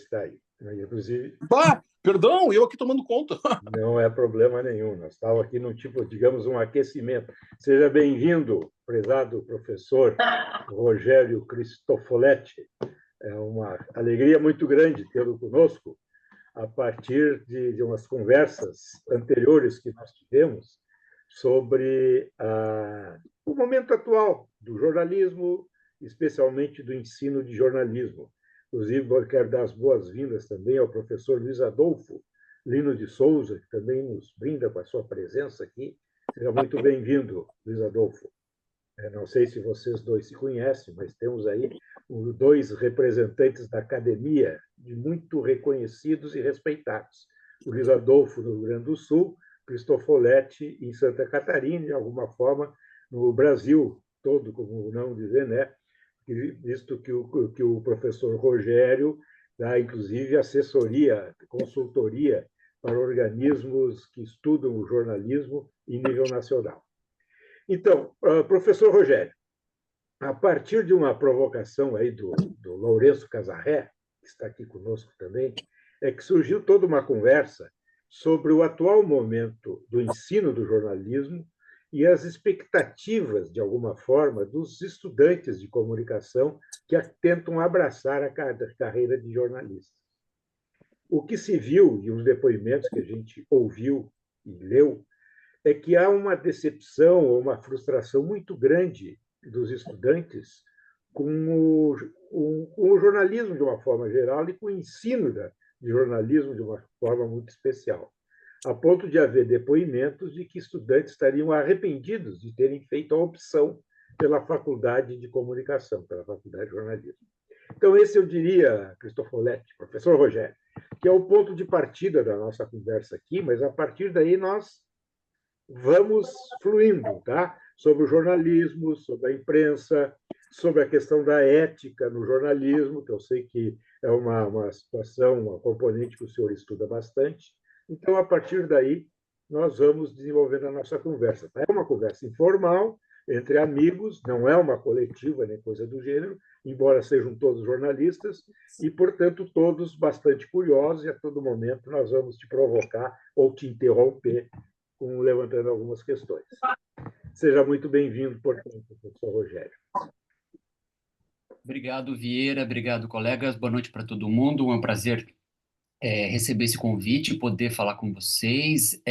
está aí. Inclusive, Perdão, eu aqui tomando conta. não é problema nenhum. Nós estávamos aqui num tipo, digamos, um aquecimento. Seja bem-vindo, prezado professor Rogério Cristofoletti. É uma alegria muito grande tê-lo conosco a partir de umas conversas anteriores que nós tivemos sobre o momento atual do jornalismo, especialmente do ensino de jornalismo. Inclusive, eu quero dar as boas-vindas também ao professor Luiz Adolfo Lino de Souza, que também nos brinda com a sua presença aqui. Seja muito bem-vindo, Luiz Adolfo. Não sei se vocês dois se conhecem, mas temos aí dois representantes da academia, de muito reconhecidos e respeitados. O Luiz Adolfo, no Rio Grande do Sul, Cristofoletti, em Santa Catarina, de alguma forma, no Brasil todo, como não dizer, né? Visto que o professor Rogério dá, inclusive, assessoria, consultoria para organismos que estudam o jornalismo em nível nacional. Então, professor Rogério, a partir de uma provocação aí do Lourenço Casarré, que está aqui conosco também, é que surgiu toda uma conversa sobre o atual momento do ensino do jornalismo e as expectativas, de alguma forma, dos estudantes de comunicação que tentam abraçar a carreira de jornalista. O que se viu, e os depoimentos que a gente ouviu e leu, é que há uma decepção ou uma frustração muito grande dos estudantes com o jornalismo de uma forma geral e com o ensino de jornalismo de uma forma muito especial, a ponto de haver depoimentos de que estudantes estariam arrependidos de terem feito a opção pela faculdade de comunicação, pela faculdade de jornalismo. Então, esse eu diria, Cristofoletti, professor Rogério, que é o ponto de partida da nossa conversa aqui, mas a partir daí nós vamos fluindo, tá? Sobre o jornalismo, sobre a imprensa, sobre a questão da ética no jornalismo, que eu sei que é uma situação, uma componente que o senhor estuda bastante. Então, a partir daí, nós vamos desenvolvendo a nossa conversa. É uma conversa informal, entre amigos, não é uma coletiva nem coisa do gênero, embora sejam todos jornalistas, e, portanto, todos bastante curiosos, e a todo momento nós vamos te provocar ou te interromper levantando algumas questões. Seja muito bem-vindo, portanto, professor Rogério. Obrigado, Vieira. Obrigado, colegas. Boa noite para todo mundo. É um prazer receber esse convite, poder falar com vocês.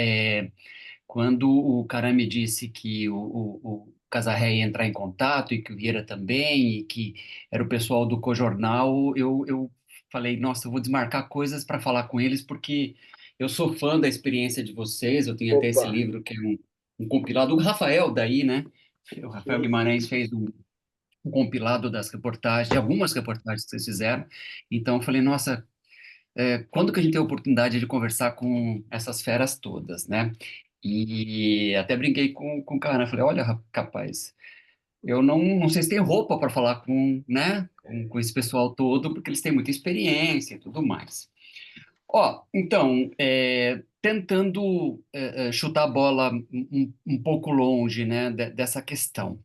Quando o Caram me disse que o Casarré ia entrar em contato e que o Vieira também, e que era o pessoal do Cojornal, eu falei, nossa, eu vou desmarcar coisas para falar com eles, porque eu sou fã da experiência de vocês. Eu tenho até esse livro que é um compilado. O Rafael daí, né? O Rafael Guimarães fez um compilado das reportagens, de algumas reportagens que vocês fizeram. Então eu falei, nossa, quando que a gente tem a oportunidade de conversar com essas feras todas, né? E até brinquei com o cara, falei, olha, capaz, eu não sei se tem roupa para falar né, com esse pessoal todo, porque eles têm muita experiência e tudo mais. Então, tentando chutar a bola um pouco longe, né, dessa questão.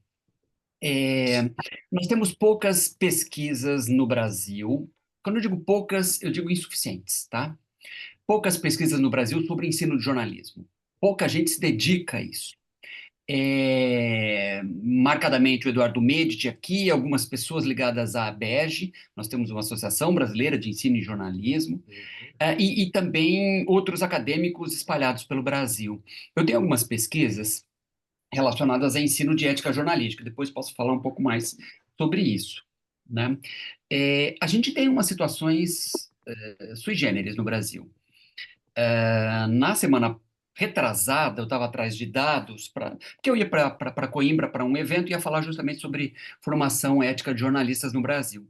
Nós temos poucas pesquisas no Brasil. Quando eu digo poucas, eu digo insuficientes, tá? Poucas pesquisas no Brasil sobre ensino de jornalismo. Pouca gente se dedica a isso. Marcadamente o Eduardo Medici aqui, algumas pessoas ligadas à ABEG, nós temos uma Associação Brasileira de Ensino e Jornalismo, e também outros acadêmicos espalhados pelo Brasil. Eu tenho algumas pesquisas relacionadas a ensino de ética jornalística, depois posso falar um pouco mais sobre isso, né? A gente tem umas situações sui generis no Brasil. Na semana retrasada, eu estava atrás de dados, porque eu ia para Coimbra para um evento e ia falar justamente sobre formação ética de jornalistas no Brasil.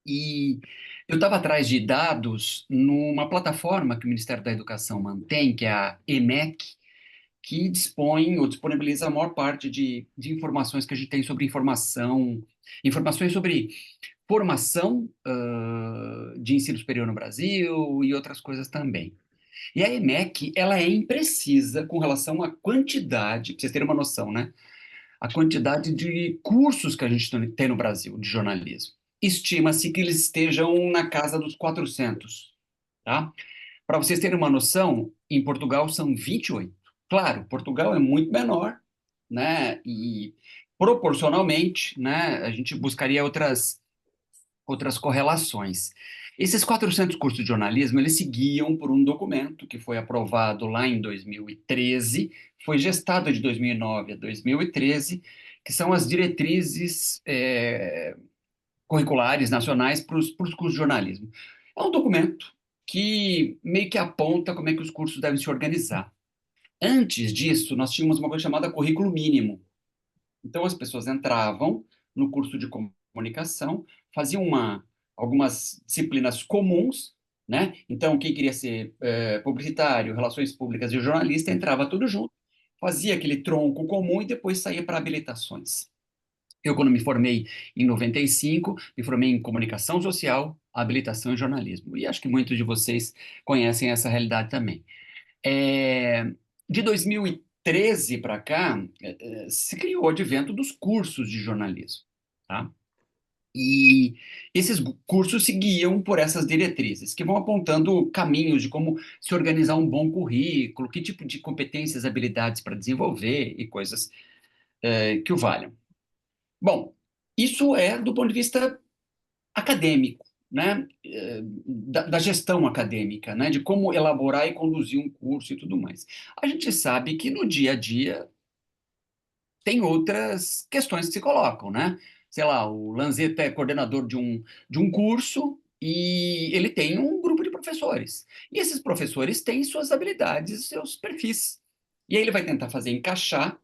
E eu estava atrás de dados numa plataforma que o Ministério da Educação mantém, que é a EMEC, que dispõe ou disponibiliza a maior parte de informações que a gente tem sobre informações sobre formação de ensino superior no Brasil e outras coisas também. E a EMEC, ela é imprecisa com relação à quantidade, para vocês terem uma noção, né? A quantidade de cursos que a gente tem no Brasil de jornalismo. estima-se que eles estejam na casa dos 400, tá? Para vocês terem uma noção, em Portugal são 28. Claro, Portugal é muito menor, né? E proporcionalmente, né, a gente buscaria outras correlações. Esses 400 cursos de jornalismo, eles seguiam por um documento que foi aprovado lá em 2013, foi gestado de 2009 a 2013, que são as diretrizes curriculares nacionais para os cursos de jornalismo. É um documento que meio que aponta como é que os cursos devem se organizar. Antes disso, nós tínhamos uma coisa chamada currículo mínimo. Então, as pessoas entravam no curso de comunicação, faziam algumas disciplinas comuns, né? Então, quem queria ser publicitário, relações públicas e jornalista, entrava tudo junto, fazia aquele tronco comum e depois saía para habilitações. Eu, quando me formei em 95, me formei em comunicação social, habilitação em jornalismo. E acho que muitos de vocês conhecem essa realidade também. É, de 2013 para cá, se criou o advento dos cursos de jornalismo, tá? E esses cursos seguiam por essas diretrizes, que vão apontando caminhos de como se organizar um bom currículo, que tipo de competências, habilidades para desenvolver e coisas que o valham. Bom, isso é do ponto de vista acadêmico, né? Da gestão acadêmica, né? De como elaborar e conduzir um curso e tudo mais. A gente sabe que no dia a dia tem outras questões que se colocam, né? Sei lá, o Lanzetta é coordenador de um curso e ele tem um grupo de professores. E esses professores têm suas habilidades, seus perfis. E aí ele vai tentar fazer encaixar,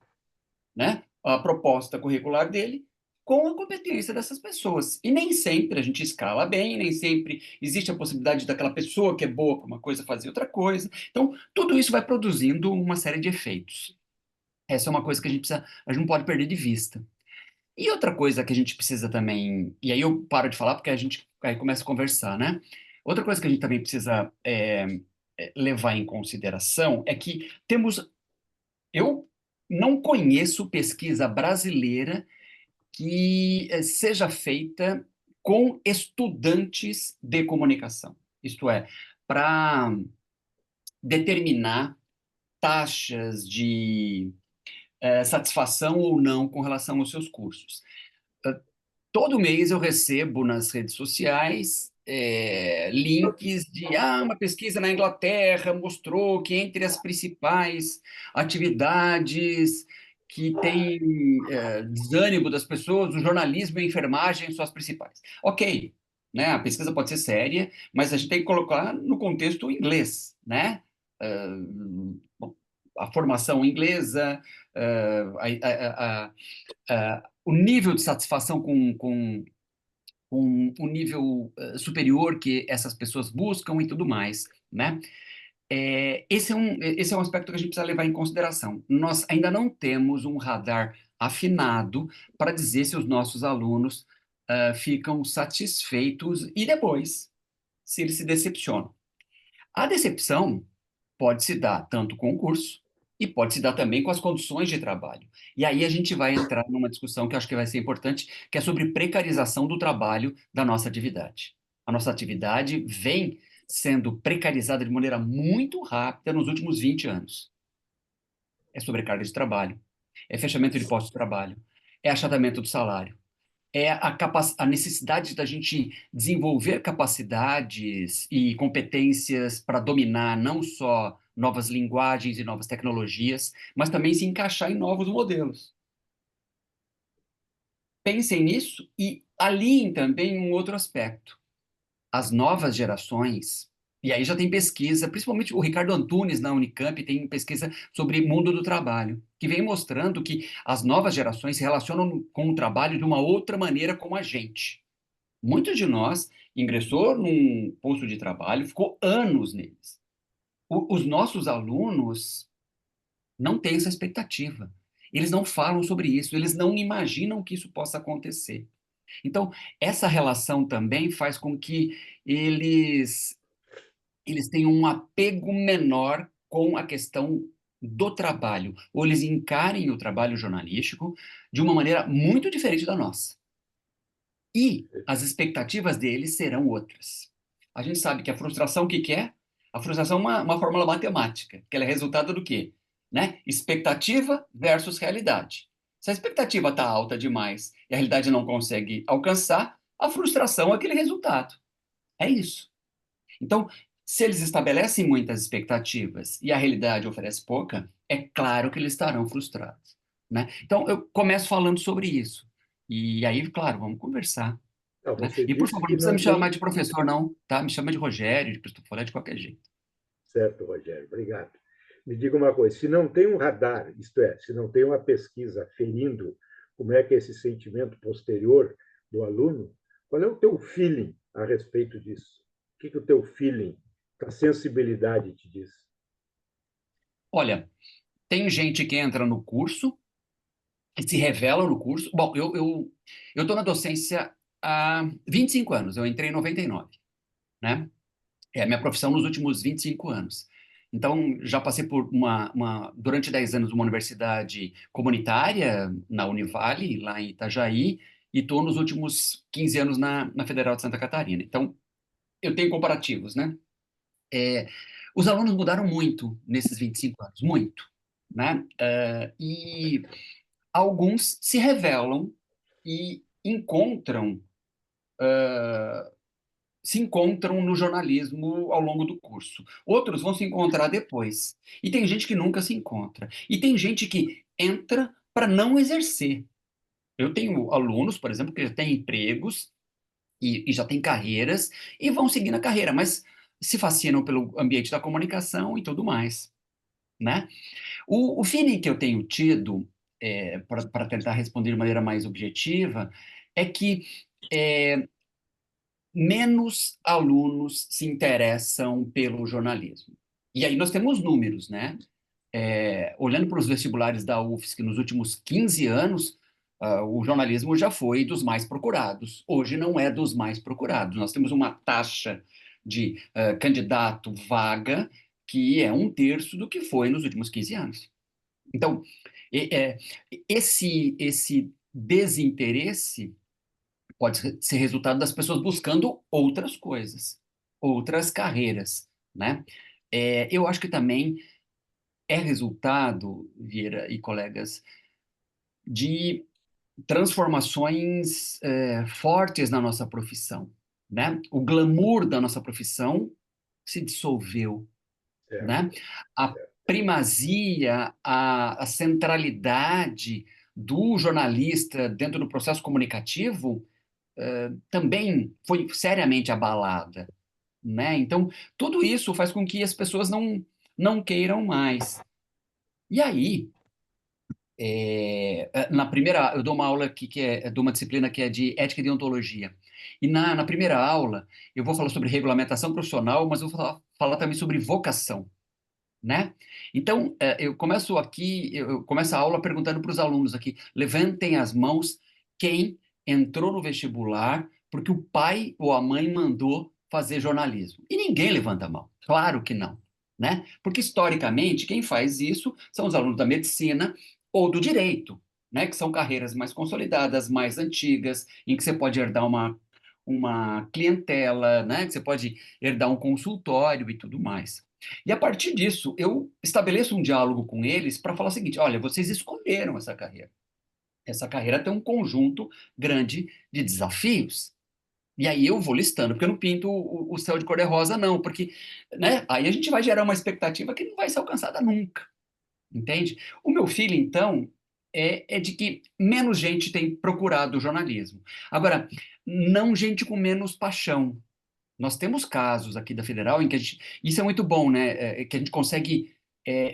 né, a proposta curricular dele com a competência dessas pessoas. E nem sempre a gente escala bem, nem sempre existe a possibilidade daquela pessoa que é boa para uma coisa fazer outra coisa. Então, tudo isso vai produzindo uma série de efeitos. Essa é uma coisa que a gente não pode perder de vista. E outra coisa que a gente precisa também, e aí eu paro de falar porque a gente aí começa a conversar, né? Outra coisa que a gente também precisa levar em consideração é que eu não conheço pesquisa brasileira que seja feita com estudantes de comunicação. Isto é, para determinar taxas de satisfação ou não com relação aos seus cursos. Todo mês eu recebo nas redes sociais links de uma pesquisa na Inglaterra mostrou que entre as principais atividades que têm desânimo das pessoas, o jornalismo e a enfermagem são as principais. Ok, né? A pesquisa pode ser séria, mas a gente tem que colocar no contexto inglês, né? Bom, a formação inglesa, o nível de satisfação com um nível superior que essas pessoas buscam e tudo mais, né? Esse é um aspecto que a gente precisa levar em consideração. Nós ainda não temos um radar afinado para dizer se os nossos alunos ficam satisfeitos e depois, se eles se decepcionam. A decepção pode se dar tanto com o curso e pode se dar também com as condições de trabalho. E aí a gente vai entrar numa discussão que eu acho que vai ser importante, que é sobre precarização do trabalho da nossa atividade. A nossa atividade vem sendo precarizada de maneira muito rápida nos últimos 20 anos. É sobrecarga de trabalho, é fechamento de postos de trabalho, é achatamento do salário, é a necessidade da gente desenvolver capacidades e competências para dominar não só novas linguagens e novas tecnologias, mas também se encaixar em novos modelos. Pensem nisso e alinhem também um outro aspecto. As novas gerações, e aí já tem pesquisa, principalmente o Ricardo Antunes na Unicamp tem pesquisa sobre mundo do trabalho, que vem mostrando que as novas gerações se relacionam com o trabalho de uma outra maneira com a gente. Muitos de nós ingressou num posto de trabalho, ficou anos neles. Os nossos alunos não têm essa expectativa. Eles não falam sobre isso, eles não imaginam que isso possa acontecer. Então, essa relação também faz com que eles tenham um apego menor com a questão do trabalho, ou eles encarem o trabalho jornalístico de uma maneira muito diferente da nossa. E as expectativas deles serão outras. A gente sabe que a frustração, o que que é? A frustração é uma fórmula matemática, que ela é resultado do quê? Né? Expectativa versus realidade. Se a expectativa está alta demais e a realidade não consegue alcançar, a frustração é aquele resultado. É isso. Então, se eles estabelecem muitas expectativas e a realidade oferece pouca, é claro que eles estarão frustrados, né? Então, eu começo falando sobre isso. E aí, claro, vamos conversar, Não, né? você E, por disse favor, que não precisa não me chamar tem. de professor, não, tá? Me chama de Rogério, de Cristofoletti, de qualquer jeito. Certo, Rogério, obrigado. Me diga uma coisa: se não tem um radar, isto é, se não tem uma pesquisa ferindo como é que é esse sentimento posterior do aluno, qual é o teu feeling a respeito disso? O que o teu feeling, a sensibilidade te diz? Olha, tem gente que entra no curso e se revela no curso. Bom, eu estou na docência há 25 anos, eu entrei em 99, né? É a minha profissão nos últimos 25 anos. Então, já passei por durante 10 anos, uma universidade comunitária, na Univale, lá em Itajaí, e estou nos últimos 15 anos na Federal de Santa Catarina. Então, eu tenho comparativos, né? É, os alunos mudaram muito nesses 25 anos, muito, né? E alguns se revelam e se encontram no jornalismo ao longo do curso. Outros vão se encontrar depois. E tem gente que nunca se encontra. E tem gente que entra para não exercer. Eu tenho alunos, por exemplo, que já têm empregos e já têm carreiras e vão seguir na carreira, mas se fascinam pelo ambiente da comunicação e tudo mais, né? O feeling que eu tenho tido, para tentar responder de maneira mais objetiva, é que é, menos alunos se interessam pelo jornalismo. E aí nós temos números, né? Olhando para os vestibulares da UFSC nos últimos 15 anos, o jornalismo já foi dos mais procurados. Hoje não é dos mais procurados. Nós temos uma taxa de candidato vaga que é um terço do que foi nos últimos 15 anos. Então, e- é, esse desinteresse pode ser resultado das pessoas buscando outras coisas, outras carreiras, né? Eu acho que também é resultado, Vieira e colegas, de transformações fortes na nossa profissão, né? O glamour da nossa profissão se dissolveu, né? Certo, A certo. primazia, a centralidade do jornalista dentro do processo comunicativo também foi seriamente abalada, né? Então, tudo isso faz com que as pessoas não queiram mais. E aí, na primeira, eu dou uma aula aqui dou uma disciplina que é de ética e deontologia. E na primeira aula, eu vou falar sobre regulamentação profissional, mas eu vou falar também sobre vocação, né? Então, eu começo a aula perguntando para os alunos aqui, levantem as mãos quem entrou no vestibular porque o pai ou a mãe mandou fazer jornalismo. E ninguém levanta a mão. Claro que não, né? Porque historicamente quem faz isso são os alunos da medicina ou do direito, né? Que são carreiras mais consolidadas, mais antigas, em que você pode herdar uma clientela, né? Que você pode herdar um consultório e tudo mais. E a partir disso, eu estabeleço um diálogo com eles para falar o seguinte: olha, vocês escolheram essa carreira. Essa carreira tem um conjunto grande de desafios. E aí eu vou listando, porque eu não pinto o céu de cor-de-rosa, não, porque, né, aí a gente vai gerar uma expectativa que não vai ser alcançada nunca, entende? O meu filho, então, é de que menos gente tem procurado o jornalismo. Agora, não gente com menos paixão. Nós temos casos aqui da Federal em que isso é muito bom, né? Que a gente consegue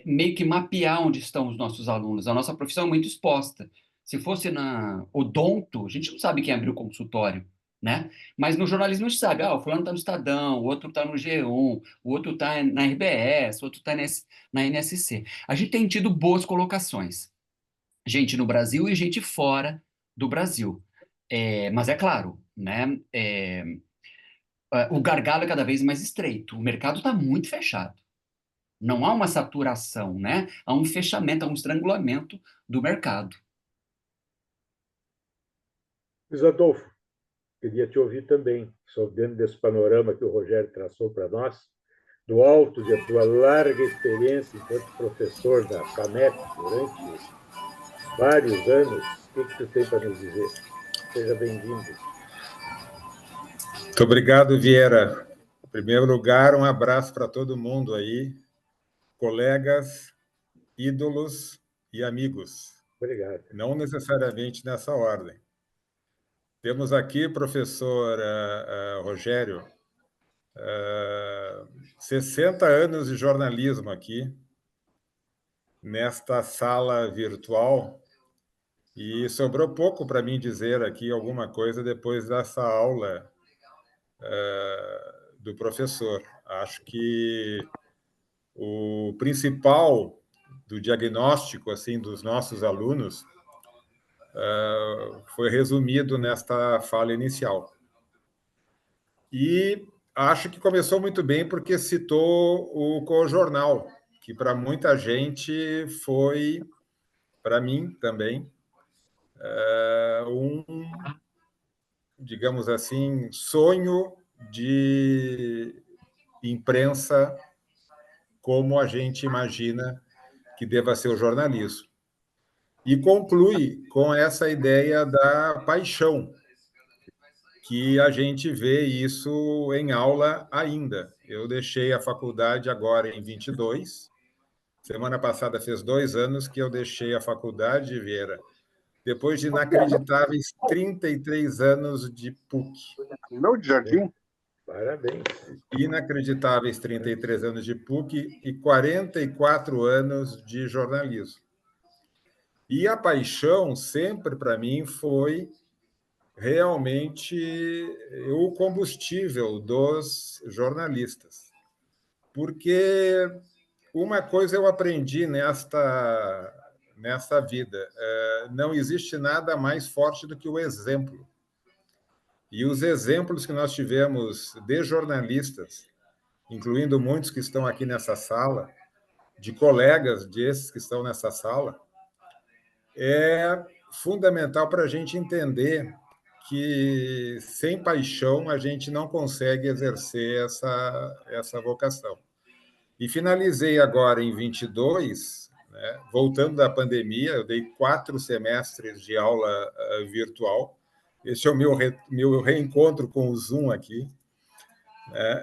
meio que mapear onde estão os nossos alunos. A nossa profissão é muito exposta. Se fosse na odonto, a gente não sabe quem abriu o consultório, né? Mas no jornalismo a gente sabe, o fulano está no Estadão, o outro está no G1, o outro está na RBS, o outro está na NSC. A gente tem tido boas colocações. Gente no Brasil e gente fora do Brasil. Mas é claro, né? O gargalo é cada vez mais estreito. O mercado está muito fechado. Não há uma saturação, né? Há um fechamento, há um estrangulamento do mercado. Luiz Adolfo, queria te ouvir também, sobre dentro desse panorama que o Rogério traçou para nós, do alto da tua larga experiência enquanto professor da FAMET durante vários anos. O que tu tem para nos dizer? Seja bem-vindo. Muito obrigado, Vieira. Em primeiro lugar, um abraço para todo mundo aí, colegas, ídolos e amigos. Obrigado. Não necessariamente nessa ordem. Temos aqui, professor Rogério, 60 anos de jornalismo aqui, nesta sala virtual, e sobrou pouco para mim dizer aqui alguma coisa depois dessa aula do professor. Acho que o principal do diagnóstico assim dos nossos alunos foi resumido nesta fala inicial. E acho que começou muito bem porque citou o Cojornal, que para muita gente foi, para mim também, digamos assim, sonho de imprensa como a gente imagina que deva ser o jornalismo. E conclui com essa ideia da paixão, que a gente vê isso em aula ainda. Eu deixei a faculdade agora em 22. Semana passada fez 2 anos que eu deixei a faculdade, Vieira, depois de inacreditáveis 33 anos de PUC. Não, de jardim? Parabéns. Inacreditáveis 33 anos de PUC e 44 anos de jornalismo. E a paixão sempre, para mim, foi realmente o combustível dos jornalistas. Porque uma coisa eu aprendi nesta vida, não existe nada mais forte do que o exemplo. E os exemplos que nós tivemos de jornalistas, incluindo muitos que estão aqui nessa sala, de colegas desses que estão nessa sala, é fundamental para a gente entender que sem paixão a gente não consegue exercer essa vocação. E finalizei agora em 22, né, voltando da pandemia, eu dei 4 semestres de aula virtual. Esse é o meu reencontro com o Zoom aqui.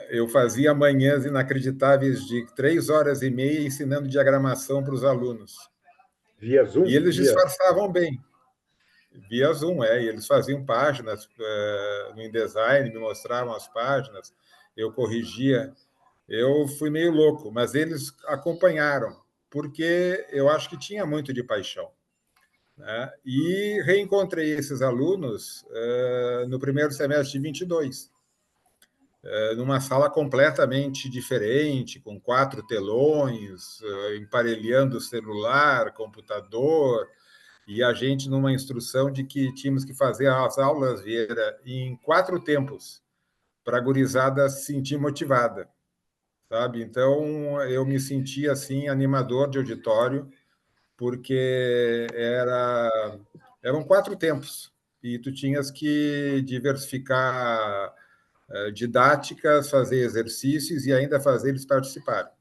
Eu fazia manhãs inacreditáveis de 3h30 ensinando diagramação para os alunos. Via Zoom? E eles disfarçavam bem. Via Zoom, e eles faziam páginas no InDesign, me mostravam as páginas, eu corrigia. Eu fui meio louco, mas eles acompanharam, porque eu acho que tinha muito de paixão. Né? E reencontrei esses alunos no primeiro semestre de 22, numa sala completamente diferente, com 4 telões, emparelhando celular, computador, e a gente numa instrução de que tínhamos que fazer as aulas, Vieira, em 4 tempos, para a gurizada se sentir motivada, sabe? Então, eu me sentia, assim, animador de auditório, porque eram 4 tempos, e tu tinhas que diversificar didáticas, fazer exercícios e ainda fazer eles participarem.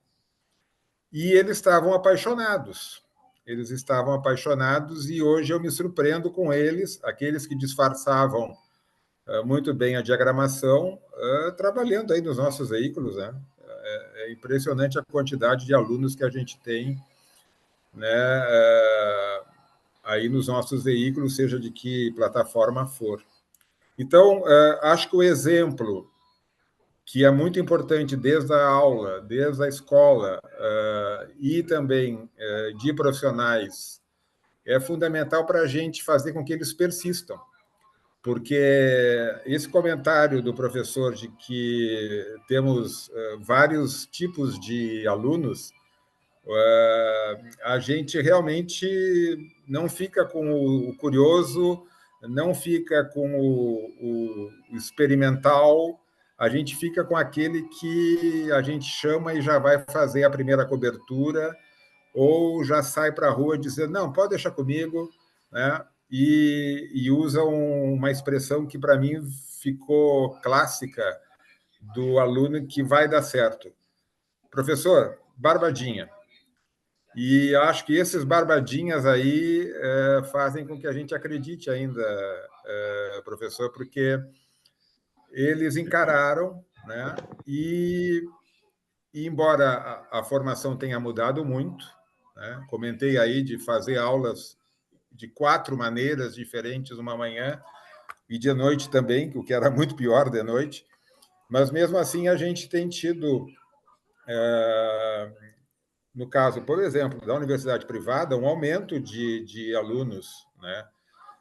E eles estavam apaixonados. Eles estavam apaixonados e hoje eu me surpreendo com eles, aqueles que disfarçavam muito bem a diagramação, trabalhando aí nos nossos veículos, né? É impressionante a quantidade de alunos que a gente tem, né, aí nos nossos veículos, seja de que plataforma for. Então, acho que o exemplo que é muito importante desde a aula, desde a escola, e também de profissionais, é fundamental para a gente fazer com que eles persistam. Porque esse comentário do professor de que temos vários tipos de alunos, a gente realmente não fica com o curioso, não fica com o experimental, a gente fica com aquele que a gente chama e já vai fazer a primeira cobertura, ou já sai para a rua dizendo, não, pode deixar comigo, né? E usa uma expressão que, para mim, ficou clássica do aluno que vai dar certo. Professor, barbadinha. E acho que esses barbadinhas aí fazem com que a gente acredite ainda, professor, porque eles encararam, né? E embora a formação tenha mudado muito, né? Comentei aí de fazer aulas de 4 maneiras diferentes uma manhã e de noite também, o que era muito pior de noite, mas mesmo assim a gente tem tido, no caso, por exemplo, da universidade privada, um aumento de alunos, né?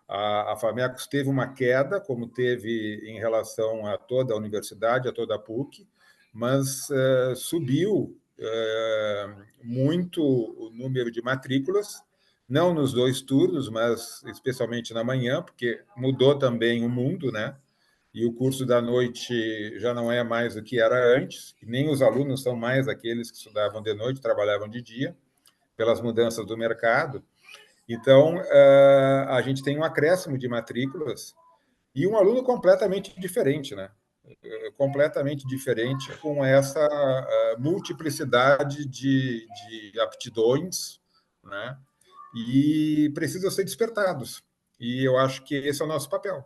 A Famecos teve uma queda, como teve em relação a toda a universidade, a toda a PUC, mas subiu muito o número de matrículas, não nos 2 turnos, mas especialmente na manhã, porque mudou também o mundo, né? E o curso da noite já não é mais o que era antes, nem os alunos são mais aqueles que estudavam de noite, trabalhavam de dia, pelas mudanças do mercado. Então, a gente tem um acréscimo de matrículas e um aluno completamente diferente, né? Completamente diferente, com essa multiplicidade de aptidões, né? E precisam ser despertados. E eu acho que esse é o nosso papel.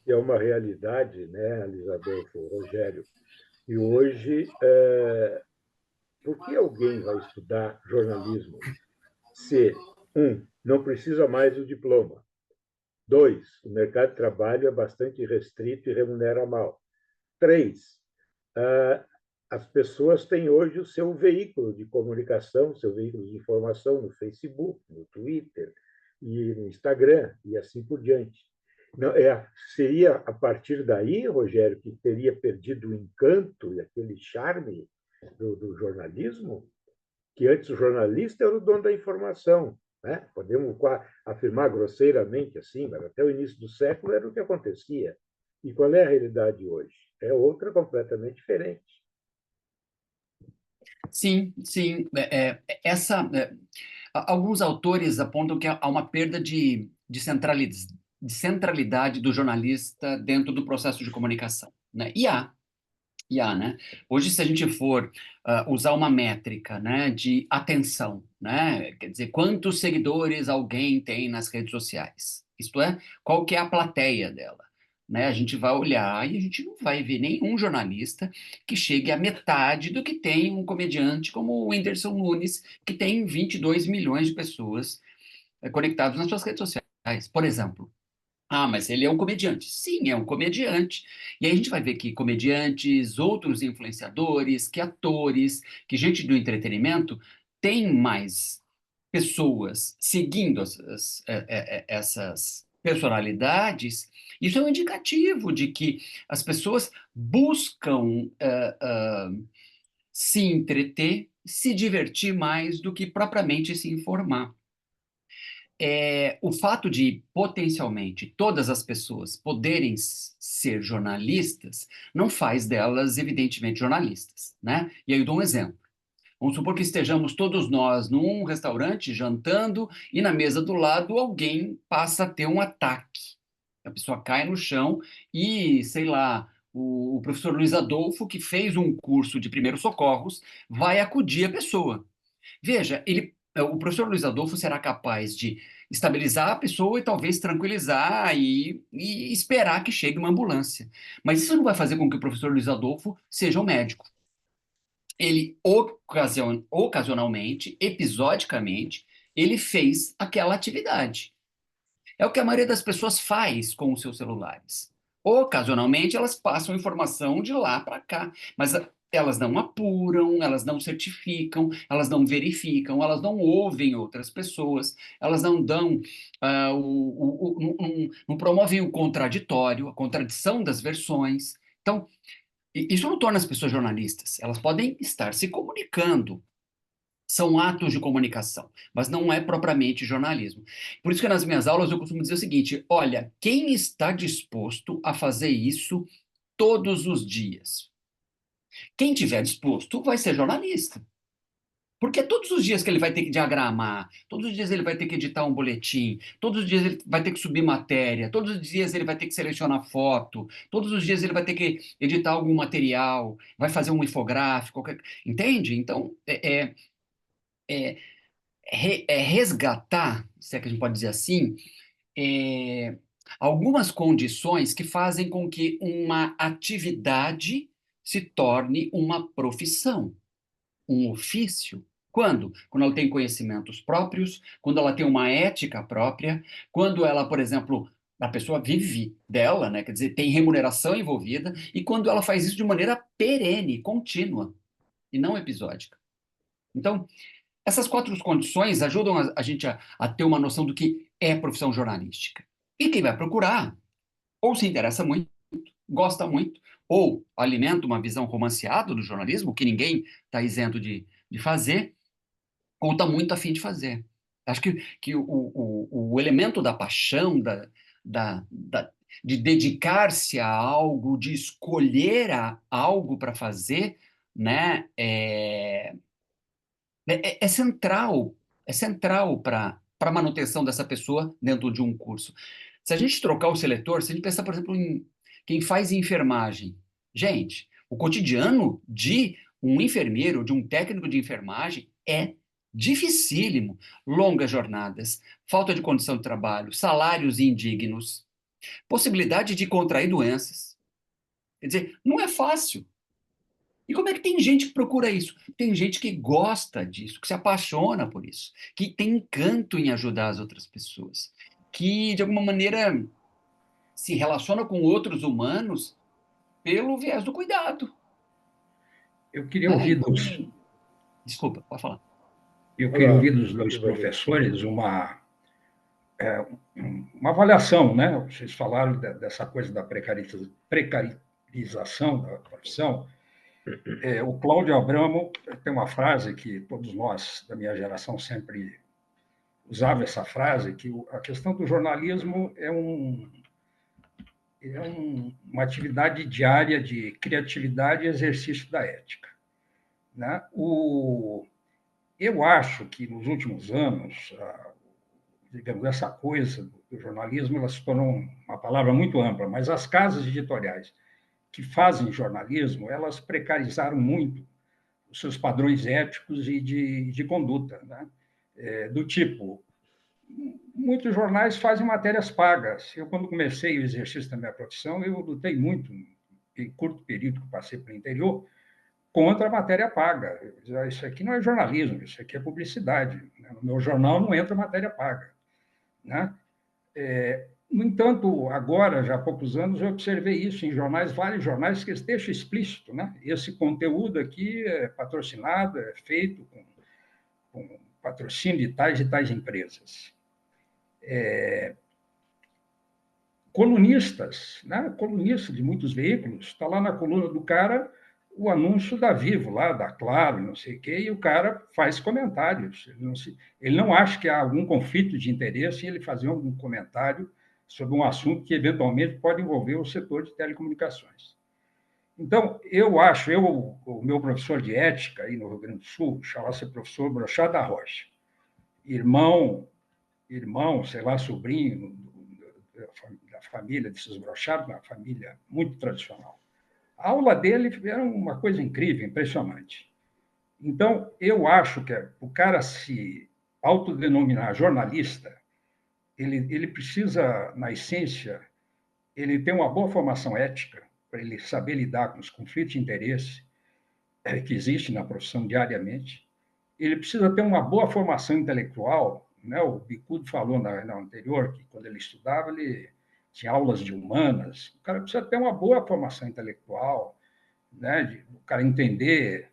É uma realidade, né, Alisadolfo, Rogério? E hoje, por que alguém vai estudar jornalismo se, não precisa mais do diploma? 2, o mercado de trabalho é bastante restrito e remunera mal. 3, as pessoas têm hoje o seu veículo de comunicação, seu veículo de informação no Facebook, no Twitter e no Instagram e assim por diante. Não, seria a partir daí, Rogério, que teria perdido o encanto e aquele charme do jornalismo? Que antes o jornalista era o dono da informação, né? Podemos afirmar grosseiramente assim, mas até o início do século era o que acontecia. E qual é a realidade hoje? É outra completamente diferente. Sim, sim. Alguns autores apontam que há uma perda de centralidade do jornalista dentro do processo de comunicação, né? Né? Hoje, se a gente for usar uma métrica, né, de atenção, né, quer dizer, quantos seguidores alguém tem nas redes sociais, isto é, qual que é a plateia dela, né? A gente vai olhar e a gente não vai ver nenhum jornalista que chegue à metade do que tem um comediante como o Whindersson Nunes, que tem 22 milhões de pessoas conectadas nas suas redes sociais, por exemplo. Ah, mas ele é um comediante. Sim, é um comediante. E aí a gente vai ver que comediantes, outros influenciadores, que atores, que gente do entretenimento tem mais pessoas seguindo essas personalidades. Isso é um indicativo de que as pessoas buscam se entreter, se divertir mais do que propriamente se informar. O fato de, potencialmente, todas as pessoas poderem ser jornalistas, não faz delas, evidentemente, jornalistas, né? E aí eu dou um exemplo. Vamos supor que estejamos todos nós num restaurante jantando e na mesa do lado alguém passa a ter um ataque. A pessoa cai no chão e, sei lá, o professor Luiz Adolfo, que fez um curso de primeiros socorros, vai acudir a pessoa. Veja, o professor Luiz Adolfo será capaz de estabilizar a pessoa e talvez tranquilizar e esperar que chegue uma ambulância. Mas isso não vai fazer com que o professor Luiz Adolfo seja um médico. Ele, ocasionalmente, episodicamente, ele fez aquela atividade. É o que a maioria das pessoas faz com os seus celulares. Ocasionalmente, elas passam informação de lá para cá, mas elas não apuram, elas não certificam, elas não verificam, elas não ouvem outras pessoas, elas não dão, não promovem o contraditório, a contradição das versões. Então, isso não torna as pessoas jornalistas. Elas podem estar se comunicando, são atos de comunicação, mas não é propriamente jornalismo. Por isso que nas minhas aulas eu costumo dizer o seguinte: olha, quem está disposto a fazer isso todos os dias? Quem tiver disposto vai ser jornalista. Porque todos os dias que ele vai ter que diagramar, todos os dias ele vai ter que editar um boletim, todos os dias ele vai ter que subir matéria, todos os dias ele vai ter que selecionar foto, todos os dias ele vai ter que editar algum material, vai fazer um infográfico, entende? Então, resgatar, se é que a gente pode dizer assim, é, algumas condições que fazem com que uma atividade se torne uma profissão, um ofício. Quando? Quando ela tem conhecimentos próprios, quando ela tem uma ética própria, quando ela, por exemplo, a pessoa vive dela, né? Quer dizer, tem remuneração envolvida, e quando ela faz isso de maneira perene, contínua, e não episódica. Então, essas quatro condições ajudam a gente a ter uma noção do que é profissão jornalística. E quem vai procurar, ou se interessa muito, gosta muito, ou alimenta uma visão romanceada do jornalismo, que ninguém está isento de fazer, ou está muito afim de fazer. Acho que o elemento da paixão, da, da, de dedicar-se a algo, de escolher algo para fazer, né, é central para a manutenção dessa pessoa dentro de um curso. Se a gente trocar o seletor, se a gente pensar, por exemplo, em quem faz enfermagem, gente, o cotidiano de um enfermeiro, de um técnico de enfermagem é dificílimo. Longas jornadas, falta de condição de trabalho, salários indignos, possibilidade de contrair doenças. Quer dizer, não é fácil. E como é que tem gente que procura isso? Tem gente que gosta disso, que se apaixona por isso, que tem encanto em ajudar as outras pessoas, que de alguma maneira se relaciona com outros humanos pelo viés do cuidado. Eu queria ouvir Então, dos, desculpa, pode falar. eu queria ouvir dos dois professores uma avaliação, né? Vocês falaram dessa coisa da precarização da profissão. O Cláudio Abramo tem uma frase que todos nós da minha geração sempre usava essa frase, que a questão do jornalismo é uma atividade diária de criatividade e exercício da ética, né? Eu acho que nos últimos anos, digamos, essa coisa do jornalismo ela se tornou uma palavra muito ampla, mas as casas editoriais que fazem jornalismo, elas precarizaram muito os seus padrões éticos e de conduta, né? Do tipo, muitos jornais fazem matérias pagas. Eu, quando comecei o exercício da minha profissão, eu lutei muito, em curto período que passei pelo interior, contra a matéria paga. Eu dizia, isso aqui não é jornalismo, isso aqui é publicidade. No meu jornal não entra matéria paga, né? No entanto, agora, já há poucos anos, eu observei isso em jornais, vários jornais que deixam explícito, né? Esse conteúdo aqui é patrocinado, é feito com patrocínio de tais e tais empresas. Colunistas, né? Colunistas de muitos veículos, está lá na coluna do cara o anúncio da Vivo, lá, da Claro, não sei o quê, e o cara faz comentários. Ele não acha que há algum conflito de interesse em ele fazer algum comentário sobre um assunto que, eventualmente, pode envolver o setor de telecomunicações. Então, o meu professor de ética aí no Rio Grande do Sul, chamava-se professor Brochá da Rocha, irmão, sei lá, sobrinho da família desses Brochados, uma família muito tradicional. A aula dele era uma coisa incrível, impressionante. Então, eu acho que o cara se autodenominar jornalista, ele precisa, na essência, ele ter uma boa formação ética, para ele saber lidar com os conflitos de interesse que existem na profissão diariamente. Ele precisa ter uma boa formação intelectual, né? O Bicudo falou na anterior que, quando ele estudava, ele tinha aulas de humanas. O cara precisa ter uma boa formação intelectual, né? O cara entender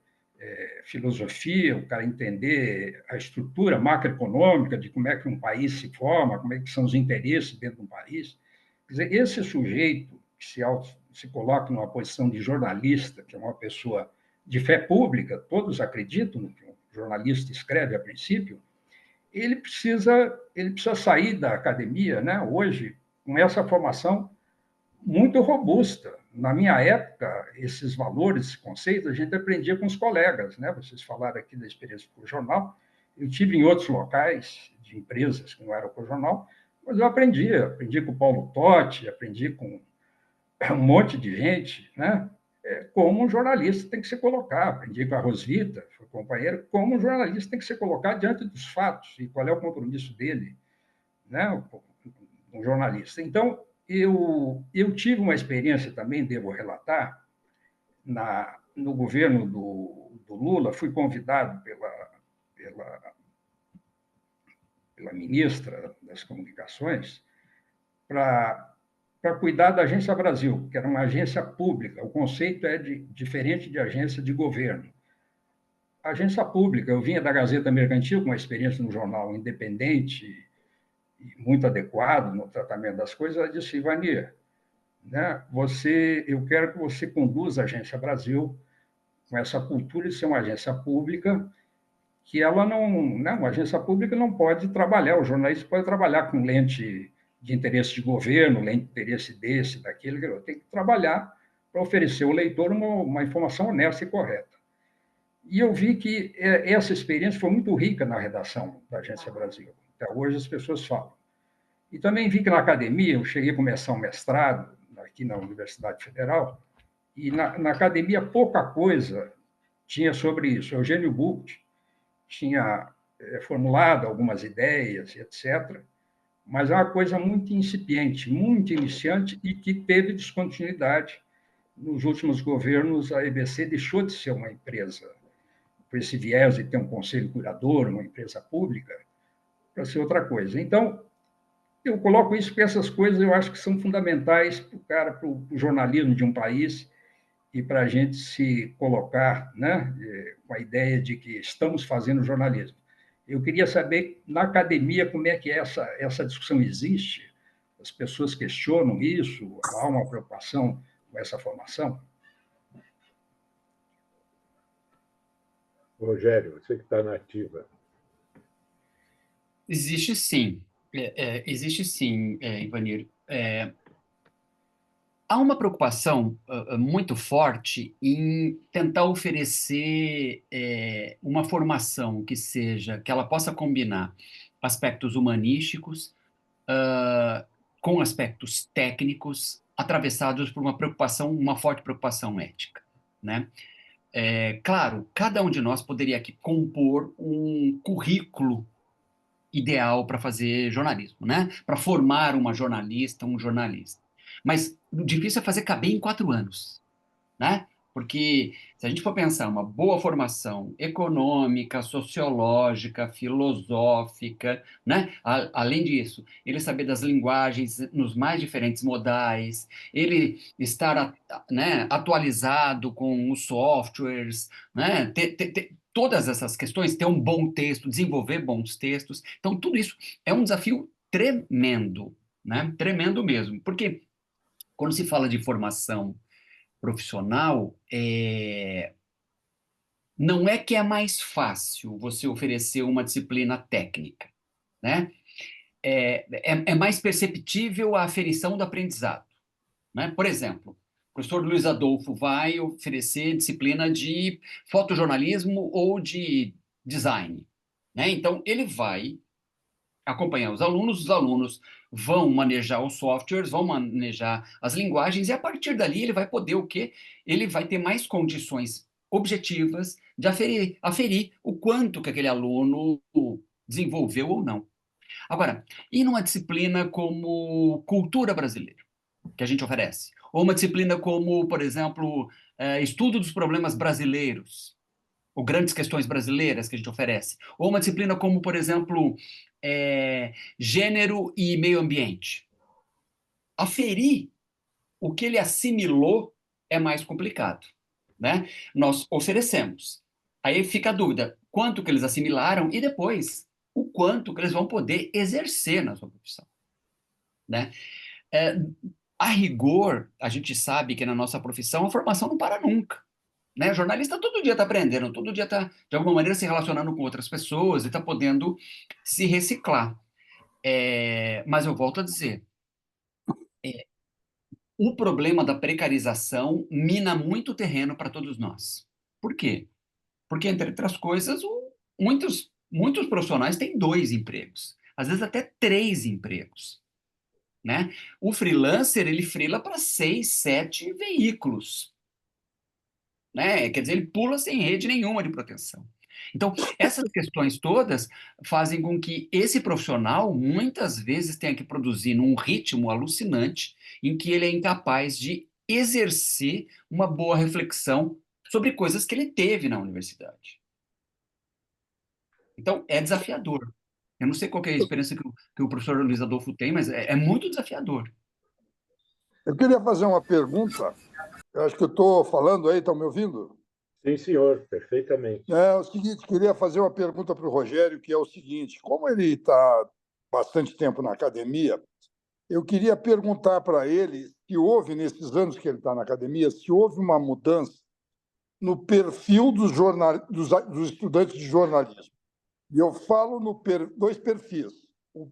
filosofia, o cara entender a estrutura macroeconômica de como é que um país se forma, como é que são os interesses dentro de um país. Quer dizer, esse sujeito que se coloca numa posição de jornalista, que é uma pessoa de fé pública, todos acreditam no que um jornalista escreve a princípio, ele precisa sair da academia, né, hoje, com essa formação muito robusta, Na minha época, esses valores, esses conceitos, a gente aprendia com os colegas, né? Vocês falaram aqui da experiência com o jornal. Eu tive em outros locais de empresas que não eram com o jornal, mas eu aprendi com o Paulo Totti, aprendi com um monte de gente, né? Como um jornalista tem que se colocar. Aprendi com a Rosvita, foi companheiro, como um jornalista tem que se colocar diante dos fatos e qual é o compromisso dele, né? Um jornalista. Então, eu tive uma experiência também, devo relatar, no governo do Lula, fui convidado pela ministra das Comunicações para cuidar da Agência Brasil, que era uma agência pública. O conceito é diferente de agência de governo. Agência pública, eu vinha da Gazeta Mercantil com uma experiência no jornal independente e muito adequado no tratamento das coisas. Ela disse: Ivani, né, eu quero que você conduza a Agência Brasil com essa cultura de ser uma agência pública, que ela não, né, uma agência pública não pode trabalhar, o jornalista pode trabalhar com lente de interesse de governo, lente de interesse desse, daquele, tem que trabalhar para oferecer ao leitor uma informação honesta e correta. E eu vi que essa experiência foi muito rica na redação da Agência Brasil. Até hoje as pessoas falam. E também vi que na academia, eu cheguei a começar um mestrado aqui na Universidade Federal, e na academia pouca coisa tinha sobre isso. Eugênio Bucht tinha formulado algumas ideias, etc., mas é uma coisa muito incipiente, muito iniciante, e que teve descontinuidade. Nos últimos governos, a EBC deixou de ser uma empresa, por esse viés de ter um conselho curador, uma empresa pública, para ser outra coisa. Então, eu coloco isso porque essas coisas eu acho que são fundamentais para o jornalismo de um país e para a gente se colocar, né, com a ideia de que estamos fazendo jornalismo. Eu queria saber, na academia, como é que essa discussão existe? As pessoas questionam isso? Há uma preocupação com essa formação? Rogério, você que está na ativa. Existe sim. Existe sim, Ivanir. Há uma preocupação muito forte em tentar oferecer uma formação que ela possa combinar aspectos humanísticos com aspectos técnicos, atravessados por uma forte preocupação ética, né? Claro, cada um de nós poderia aqui compor um currículo ideal para fazer jornalismo, né? Para formar uma jornalista, um jornalista. Mas o difícil é fazer caber em 4 anos, né? Porque se a gente for pensar uma boa formação econômica, sociológica, filosófica, né? Além disso, ele saber das linguagens nos mais diferentes modais, ele estar, né, atualizado com os softwares, né? Todas essas questões, ter um bom texto, desenvolver bons textos. Então, tudo isso é um desafio tremendo, né? Tremendo mesmo. Porque quando se fala de formação profissional, não é que é mais fácil você oferecer uma disciplina técnica, né? É mais perceptível a aferição do aprendizado, né? Por exemplo, o professor Luiz Adolfo vai oferecer disciplina de fotojornalismo ou de design, né? Então, ele vai acompanhar os alunos vão manejar os softwares, vão manejar as linguagens, e a partir dali ele vai poder o quê? Ele vai ter mais condições objetivas de aferir o quanto que aquele aluno desenvolveu ou não. Agora, e numa disciplina como cultura brasileira, que a gente oferece? Ou uma disciplina como, por exemplo, estudo dos problemas brasileiros, ou grandes questões brasileiras que a gente oferece. Ou uma disciplina como, por exemplo, gênero e meio ambiente. Aferir o que ele assimilou é mais complicado, né? Nós oferecemos. Aí fica a dúvida, quanto que eles assimilaram e depois o quanto que eles vão poder exercer na sua profissão, né? A rigor, a gente sabe que na nossa profissão a formação não para nunca, né? O jornalista todo dia está aprendendo, todo dia está, de alguma maneira, se relacionando com outras pessoas e está podendo se reciclar. Mas eu volto a dizer, o problema da precarização mina muito terreno para todos nós. Por quê? Porque, entre outras coisas, muitos profissionais têm 2 empregos, às vezes até 3 empregos, né? O freelancer, ele freela para 6, 7 veículos, né? Quer dizer, ele pula sem rede nenhuma de proteção. Então, essas questões todas fazem com que esse profissional, muitas vezes, tenha que produzir num ritmo alucinante, em que ele é incapaz de exercer uma boa reflexão sobre coisas que ele teve na universidade. Então, é desafiador. Eu não sei qual que é a experiência que o professor Luiz Adolfo tem, mas é muito desafiador. Eu queria fazer uma pergunta. Eu acho que eu estou falando aí, estão me ouvindo? Sim, senhor, perfeitamente. É o seguinte, queria fazer uma pergunta para o Rogério, que é o seguinte: como ele está bastante tempo na academia, eu queria perguntar para ele se houve, nesses anos que ele está na academia, se houve uma mudança no perfil dos estudantes de jornalismo. E eu falo no 2 perfis.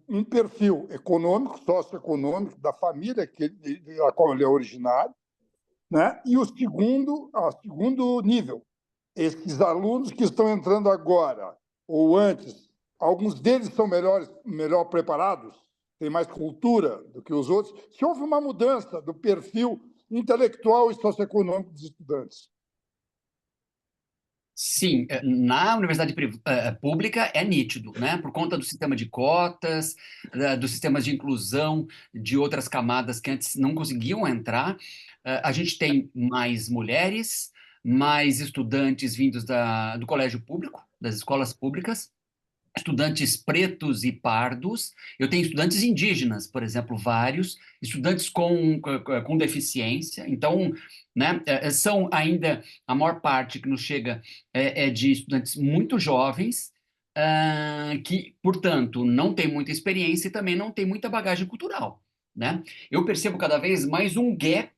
Um perfil econômico, socioeconômico, da família da qual ele é originário, né? E o segundo nível, esses alunos que estão entrando agora ou antes, alguns deles são melhor preparados, têm mais cultura do que os outros. Se houve uma mudança do perfil intelectual e socioeconômico dos estudantes. Sim, na universidade pública é nítido, né? Por conta do sistema de cotas, dos sistemas de inclusão de outras camadas que antes não conseguiam entrar. A gente tem mais mulheres, mais estudantes vindos do colégio público, das escolas públicas, estudantes pretos e pardos. Eu tenho estudantes indígenas, por exemplo, vários, estudantes com deficiência. Então, né, são ainda, a maior parte que nos chega é de estudantes muito jovens, que, portanto, não tem muita experiência e também não tem muita bagagem cultural, né? Eu percebo cada vez mais um gap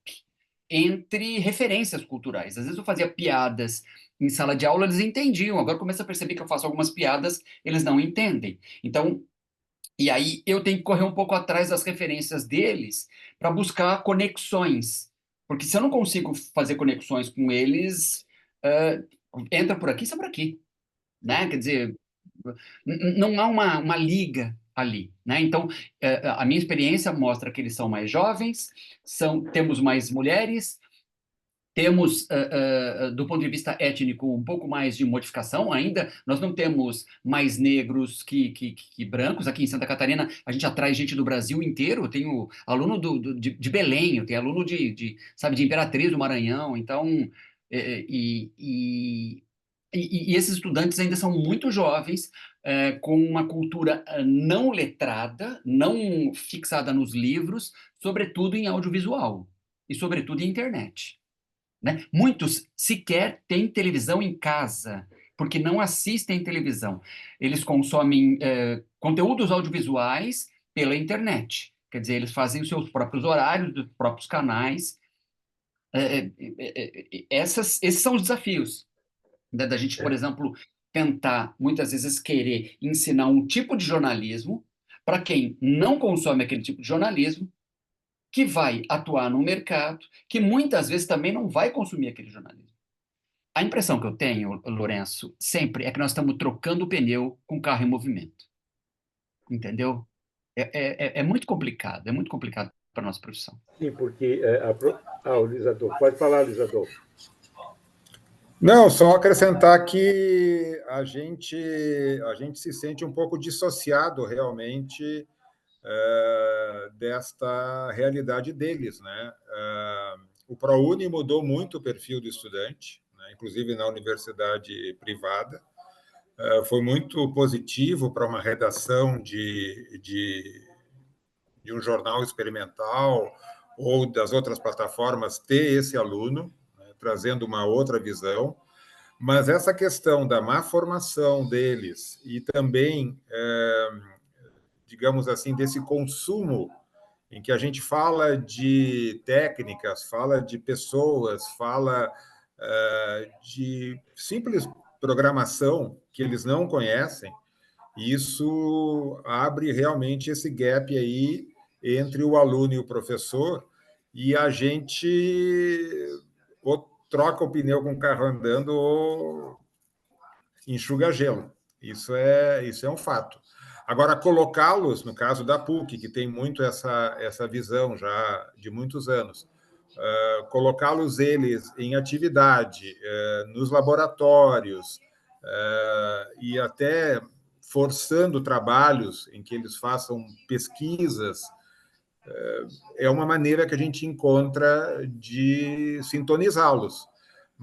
entre referências culturais. Às vezes eu fazia piadas em sala de aula, eles entendiam. Agora começo a perceber que eu faço algumas piadas, eles não entendem. Então, e aí eu tenho que correr um pouco atrás das referências deles para buscar conexões. Porque se eu não consigo fazer conexões com eles, entra por aqui, sai por aqui, né? Quer dizer, não há uma liga ali, né? Então, a minha experiência mostra que eles são mais jovens, temos mais mulheres, temos, do ponto de vista étnico, um pouco mais de modificação ainda. Nós não temos mais negros que brancos. Aqui em Santa Catarina, a gente atrai gente do Brasil inteiro. Eu tenho aluno de Belém, eu tenho aluno sabe, de Imperatriz do Maranhão. Então, e esses estudantes ainda são muito jovens, com uma cultura não letrada, não fixada nos livros, sobretudo em audiovisual e sobretudo em internet. Né? Muitos sequer têm televisão em casa, porque não assistem televisão. Eles consomem conteúdos audiovisuais pela internet. Quer dizer, eles fazem os seus próprios horários, dos próprios canais. Esses são os desafios, né, da gente, por exemplo, tentar, muitas vezes, querer ensinar um tipo de jornalismo para quem não consome aquele tipo de jornalismo, que vai atuar no mercado, que muitas vezes também não vai consumir aquele jornalismo. A impressão que eu tenho, Lourenço, sempre é que nós estamos trocando o pneu com o carro em movimento. Entendeu? É muito complicado para a nossa profissão. Sim, porque... o Luiz Adolfo. Pode falar, Luiz Adolfo. Não, só acrescentar que a gente se sente um pouco dissociado realmente desta realidade deles, né? O ProUni mudou muito o perfil do estudante, né? Inclusive na universidade privada. Foi muito positivo para uma redação de um jornal experimental ou das outras plataformas ter esse aluno, né, trazendo uma outra visão. Mas essa questão da má formação deles e também, digamos assim, desse consumo em que a gente fala de técnicas, fala de pessoas, fala de simples programação que eles não conhecem, isso abre realmente esse gap aí entre o aluno e o professor, e a gente ou troca o pneu com o carro andando ou enxuga gelo. Isso é um fato. Agora, colocá-los, no caso da PUC, que tem muito essa visão já de muitos anos, colocá-los eles em atividade, nos laboratórios, e até forçando trabalhos em que eles façam pesquisas, é uma maneira que a gente encontra de sintonizá-los.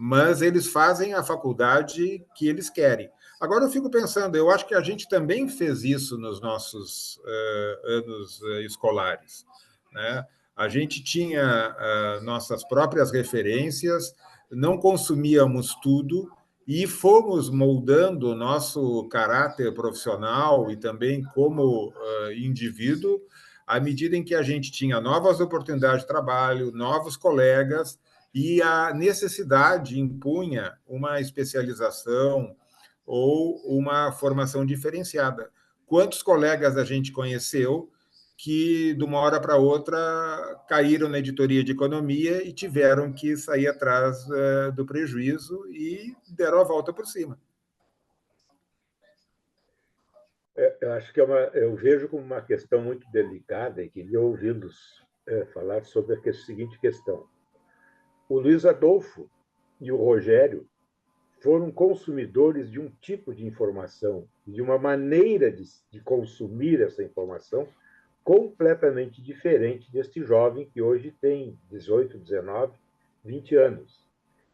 Mas eles fazem a faculdade que eles querem. Agora eu fico pensando, eu acho que a gente também fez isso nos nossos anos escolares, né? A gente tinha nossas próprias referências, não consumíamos tudo e fomos moldando o nosso caráter profissional e também como indivíduo à medida em que a gente tinha novas oportunidades de trabalho, novos colegas, e a necessidade impunha uma especialização ou uma formação diferenciada. Quantos colegas a gente conheceu que, de uma hora para outra, caíram na editoria de economia e tiveram que sair atrás do prejuízo e deram a volta por cima? Eu acho que eu vejo como uma questão muito delicada e queria ouvi-los falar sobre a seguinte questão. O Luiz Adolfo e o Rogério foram consumidores de um tipo de informação, de uma maneira de consumir essa informação completamente diferente deste jovem que hoje tem 18, 19, 20 anos,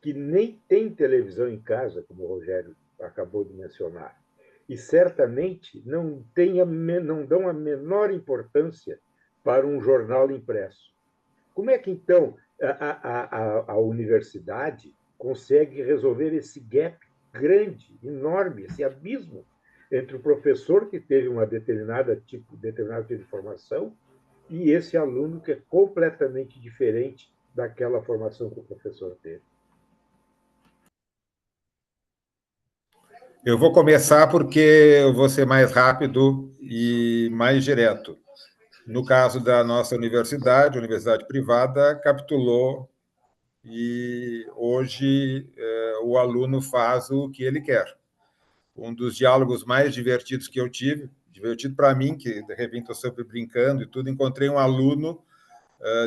que nem tem televisão em casa, como o Rogério acabou de mencionar, e certamente não dão a menor importância para um jornal impresso. Como é que, então, a universidade consegue resolver esse gap grande, enorme, esse abismo entre o professor que teve determinado tipo de formação e esse aluno que é completamente diferente daquela formação que o professor teve? Eu vou começar porque eu vou ser mais rápido e mais direto. No caso da nossa universidade, a universidade privada, capitulou e hoje o aluno faz o que ele quer. Um dos diálogos mais divertidos que eu tive, divertido para mim, que de repente estou sempre brincando e tudo, encontrei um aluno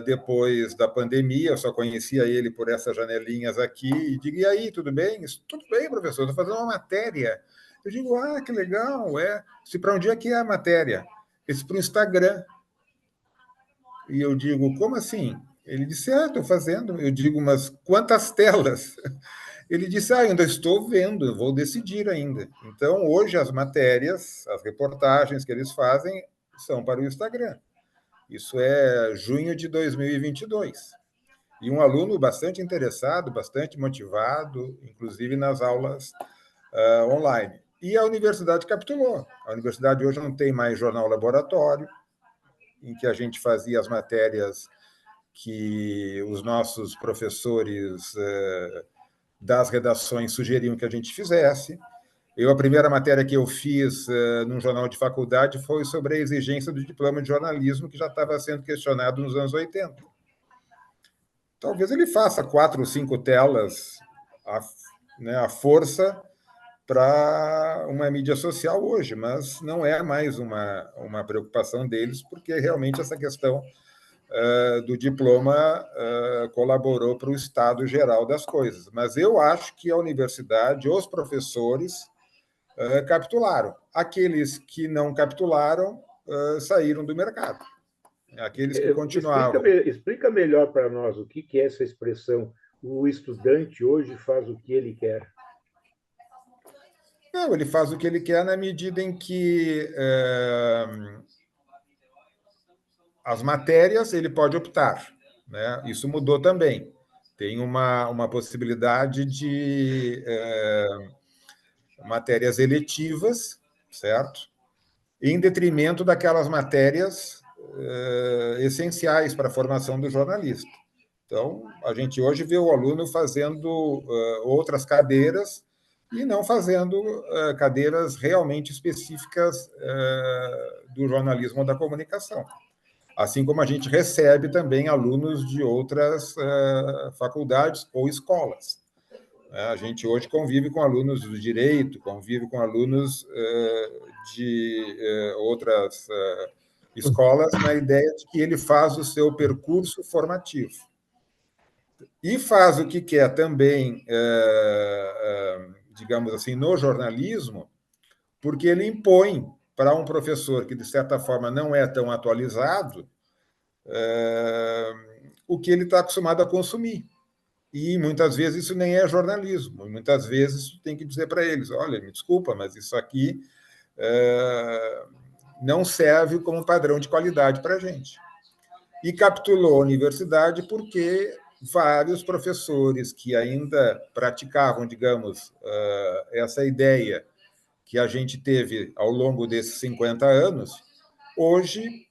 depois da pandemia, eu só conhecia ele por essas janelinhas aqui, e digo, e aí, tudo bem? Tudo bem, professor, estou fazendo uma matéria. Eu digo, que legal, Se para onde é que é a matéria? Esse para o Instagram. E eu digo, como assim? Ele disse, estou fazendo. Eu digo, mas quantas telas? Ele disse, ainda estou vendo, eu vou decidir ainda. Então, hoje, as matérias, as reportagens que eles fazem são para o Instagram. Isso é junho de 2022. E um aluno bastante interessado, bastante motivado, inclusive nas aulas online. E a universidade capitulou. A universidade hoje não tem mais jornal laboratório, em que a gente fazia as matérias que os nossos professores das redações sugeriam que a gente fizesse. A primeira matéria que eu fiz num jornal de faculdade foi sobre a exigência do diploma de jornalismo, que já estava sendo questionado nos anos 80. Talvez ele faça 4 ou 5 telas à força para uma mídia social hoje, mas não é mais uma preocupação deles, porque realmente essa questão do diploma colaborou para o estado geral das coisas. Mas eu acho que a universidade, os professores, capitularam. Aqueles que não capitularam saíram do mercado. Aqueles que continuavam. Explica melhor para nós o que é essa expressão, o estudante hoje faz o que ele quer. Não, ele faz o que ele quer na medida em que as matérias ele pode optar, né? Isso mudou também. Tem uma possibilidade de matérias eletivas, certo? Em detrimento daquelas matérias essenciais para a formação do jornalista. Então, a gente hoje vê o aluno fazendo outras cadeiras e não fazendo cadeiras realmente específicas do jornalismo ou da comunicação. assim como a gente recebe também alunos de outras faculdades ou escolas. A gente hoje convive com alunos do direito, convive com alunos de outras escolas, na ideia de que ele faz o seu percurso formativo. E faz o que quer também, digamos assim, no jornalismo, porque ele impõe para um professor que, de certa forma, não é tão atualizado, o que ele está acostumado a consumir. E muitas vezes isso nem é jornalismo. E muitas vezes tem que dizer para eles: olha, me desculpa, mas isso aqui não serve como padrão de qualidade para a gente. E capitulou a universidade porque vários professores que ainda praticavam, digamos, essa ideia que a gente teve ao longo desses 50 anos, hoje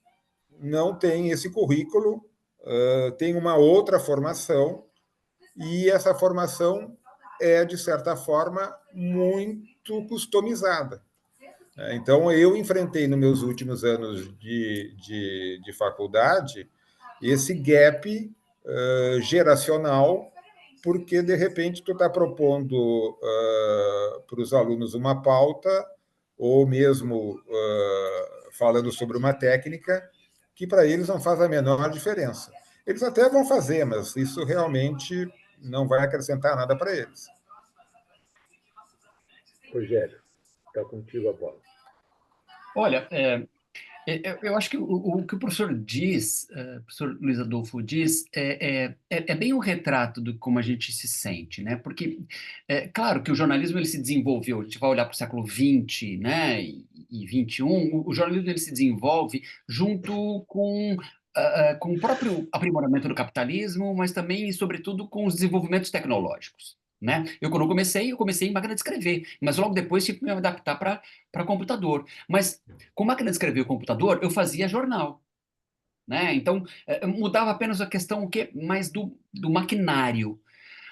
não tem esse currículo, tem uma outra formação, e essa formação é, de certa forma, muito customizada. Então, eu enfrentei, nos meus últimos anos de faculdade, esse gap geracional, porque, de repente, tu está propondo para os alunos uma pauta, ou mesmo falando sobre uma técnica, que para eles não faz a menor diferença. Eles até vão fazer, mas isso realmente não vai acrescentar nada para eles. Rogério, está contigo a bola. Olha, eu acho que o que o professor diz, o professor Luiz Adolfo diz, é bem um retrato de como a gente se sente, né? Porque, claro que o jornalismo ele se desenvolveu, a gente vai olhar para o século XX, né, e XXI, o jornalismo ele se desenvolve junto com o próprio aprimoramento do capitalismo, mas também e sobretudo com os desenvolvimentos tecnológicos. Né? Quando eu comecei em máquina de escrever, mas logo depois tive que me adaptar para computador. Mas com máquina de escrever e computador, eu fazia jornal. Né? Então, mudava apenas a questão mais do maquinário.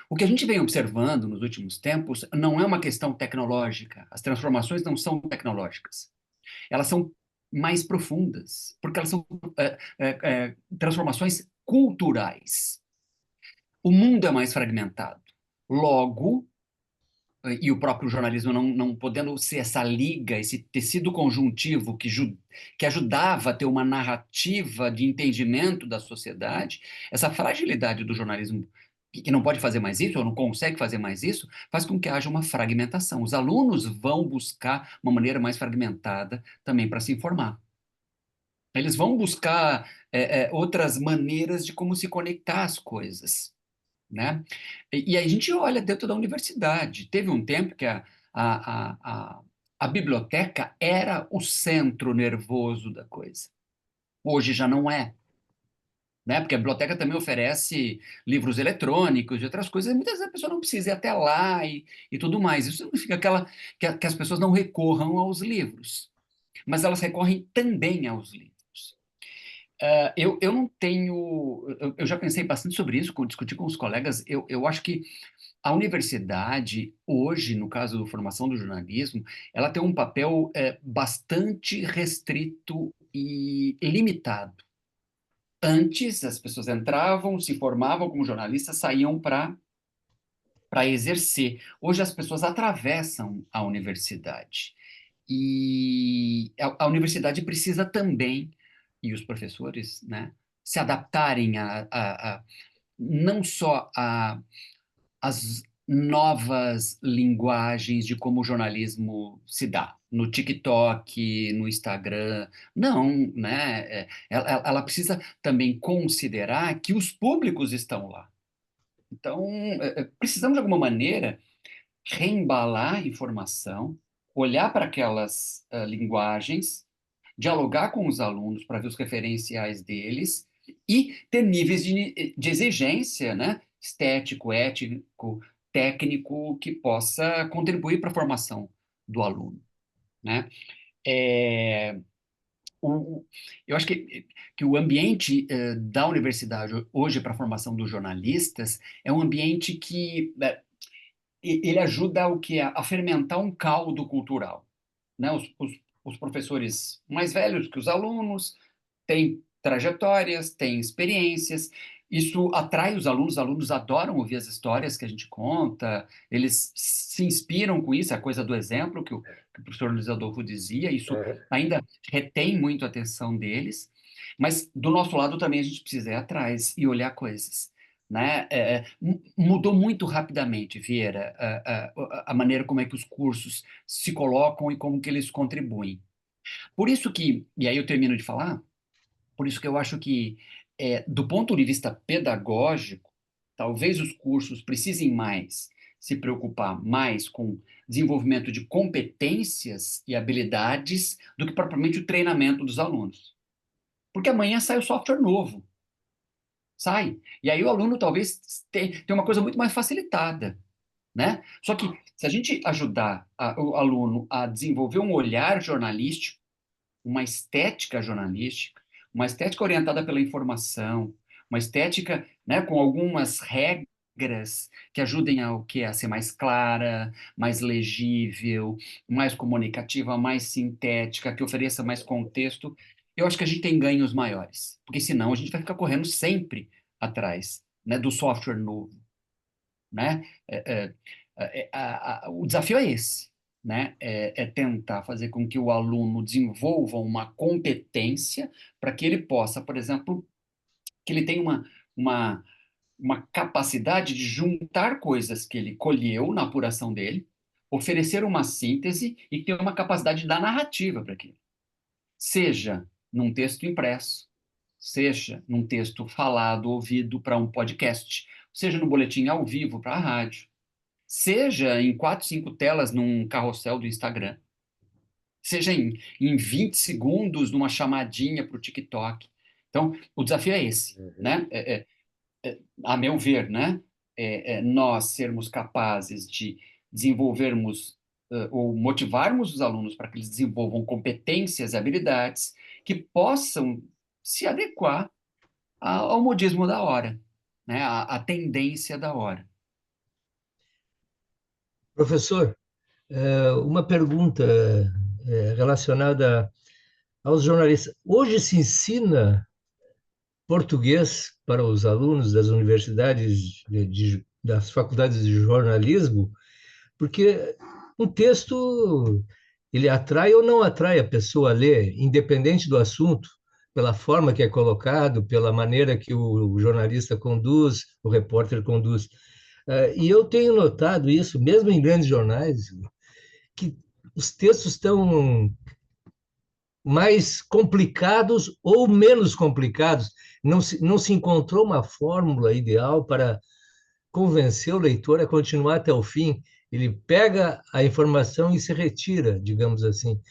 O que a gente vem observando nos últimos tempos não é uma questão tecnológica. As transformações não são tecnológicas. Elas são mais profundas, porque elas são transformações culturais. O mundo é mais fragmentado. Logo, e o próprio jornalismo não podendo ser essa liga, esse tecido conjuntivo que ajudava a ter uma narrativa de entendimento da sociedade, essa fragilidade do jornalismo, que não pode fazer mais isso, ou não consegue fazer mais isso, faz com que haja uma fragmentação. Os alunos vão buscar uma maneira mais fragmentada também para se informar. Eles vão buscar outras maneiras de como se conectar às coisas. Né? E aí a gente olha dentro da universidade. Teve um tempo que a biblioteca era o centro nervoso da coisa. Hoje já não é. Né? Porque a biblioteca também oferece livros eletrônicos e outras coisas, e muitas vezes a pessoa não precisa ir até lá e tudo mais. Isso significa que as pessoas não recorram aos livros, mas elas recorrem também aos livros. Eu não tenho. Eu já pensei bastante sobre isso, discuti com os colegas. Eu acho que a universidade, hoje, no caso da formação do jornalismo, ela tem um papel bastante restrito e limitado. Antes, as pessoas entravam, se formavam como jornalistas, saíam para exercer. Hoje, as pessoas atravessam a universidade. E a universidade precisa também, e os professores, né, se adaptarem não só às novas linguagens de como o jornalismo se dá, no TikTok, no Instagram. Não, né? Ela precisa também considerar que os públicos estão lá. Então, precisamos, de alguma maneira, reembalar a informação, olhar para aquelas linguagens, dialogar com os alunos para ver os referenciais deles e ter níveis de exigência, né? Estético, ético, técnico, que possa contribuir para a formação do aluno. Né? Eu acho que o ambiente da universidade hoje para a formação dos jornalistas é um ambiente que ele ajuda a fermentar um caldo cultural. Né? Os professores mais velhos que os alunos têm trajetórias, têm experiências. Isso atrai os alunos adoram ouvir as histórias que a gente conta, eles se inspiram com isso, a coisa do exemplo que o professor Luiz Adolfo dizia, isso ainda retém muito a atenção deles, mas do nosso lado também a gente precisa ir atrás e olhar coisas. Né? Mudou muito rapidamente, Vieira, a maneira como é que os cursos se colocam e como que eles contribuem. Por isso que, e aí eu termino de falar, por isso que eu acho que, do ponto de vista pedagógico, talvez os cursos precisem mais se preocupar mais com desenvolvimento de competências e habilidades do que propriamente o treinamento dos alunos. Porque amanhã sai o software novo. Sai. E aí o aluno talvez tenha uma coisa muito mais facilitada, né? Só que se a gente ajudar o aluno a desenvolver um olhar jornalístico, uma estética jornalística, uma estética orientada pela informação, uma estética, né, com algumas regras que ajudem a ser mais clara, mais legível, mais comunicativa, mais sintética, que ofereça mais contexto, eu acho que a gente tem ganhos maiores. Porque senão a gente vai ficar correndo sempre atrás, né, do software novo. Né? O desafio é esse. Né? É tentar fazer com que o aluno desenvolva uma competência para que ele possa, por exemplo, que ele tenha uma capacidade de juntar coisas que ele colheu na apuração dele, oferecer uma síntese e ter uma capacidade da narrativa para aquilo. Seja num texto impresso, seja num texto falado, ouvido para um podcast, seja no boletim ao vivo para a rádio, seja em 4, 5 telas num carrossel do Instagram, seja em 20 segundos numa chamadinha para o TikTok. Então, o desafio é esse, né? A meu ver, né? Nós sermos capazes de desenvolvermos ou motivarmos os alunos para que eles desenvolvam competências e habilidades que possam se adequar ao modismo da hora, né? À tendência da hora. Professor, uma pergunta relacionada aos jornalistas. Hoje se ensina português para os alunos das universidades, das faculdades de jornalismo, porque um texto, ele atrai ou não atrai a pessoa a ler, independente do assunto, pela forma que é colocado, pela maneira que o jornalista conduz, o repórter conduz. E eu tenho notado isso, mesmo em grandes jornais, que os textos estão mais complicados ou menos complicados. Não se encontrou uma fórmula ideal para convencer o leitor a continuar até o fim. Ele pega a informação e se retira, digamos assim.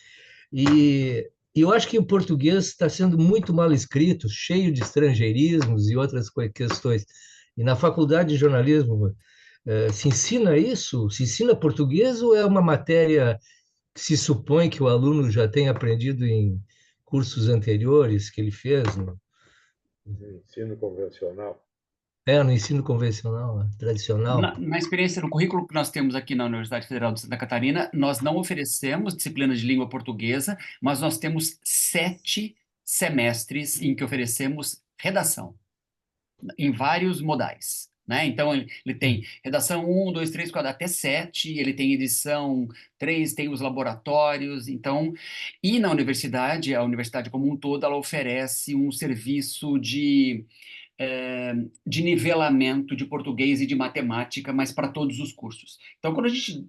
E eu acho que o português está sendo muito mal escrito, cheio de estrangeirismos e outras questões. E na faculdade de jornalismo, se ensina isso? Se ensina português ou é uma matéria que se supõe que o aluno já tem aprendido em cursos anteriores que ele fez? No ensino convencional. No ensino convencional, tradicional. Na experiência, no currículo que nós temos aqui na Universidade Federal de Santa Catarina, nós não oferecemos disciplinas de língua portuguesa, mas nós temos 7 semestres em que oferecemos redação, em vários modais. Né? Então, ele tem redação 1, 2, 3, 4, até 7, ele tem edição 3, tem os laboratórios, então, e na universidade, a universidade como um todo, ela oferece um serviço de nivelamento de português e de matemática, mas para todos os cursos. Então, quando a gente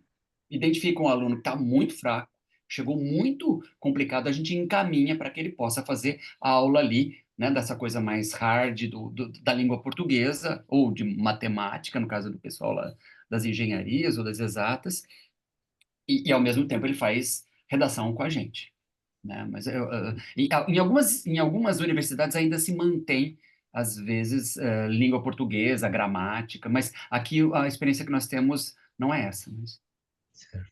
identifica um aluno que está muito fraco, chegou muito complicado, a gente encaminha para que ele possa fazer a aula ali, né, dessa coisa mais hard da língua portuguesa, ou de matemática, no caso do pessoal lá das engenharias ou das exatas, e ao mesmo tempo ele faz redação com a gente. Né? Mas em algumas universidades ainda se mantém, às vezes, língua portuguesa, gramática, mas aqui a experiência que nós temos não é essa. Mas... Certo.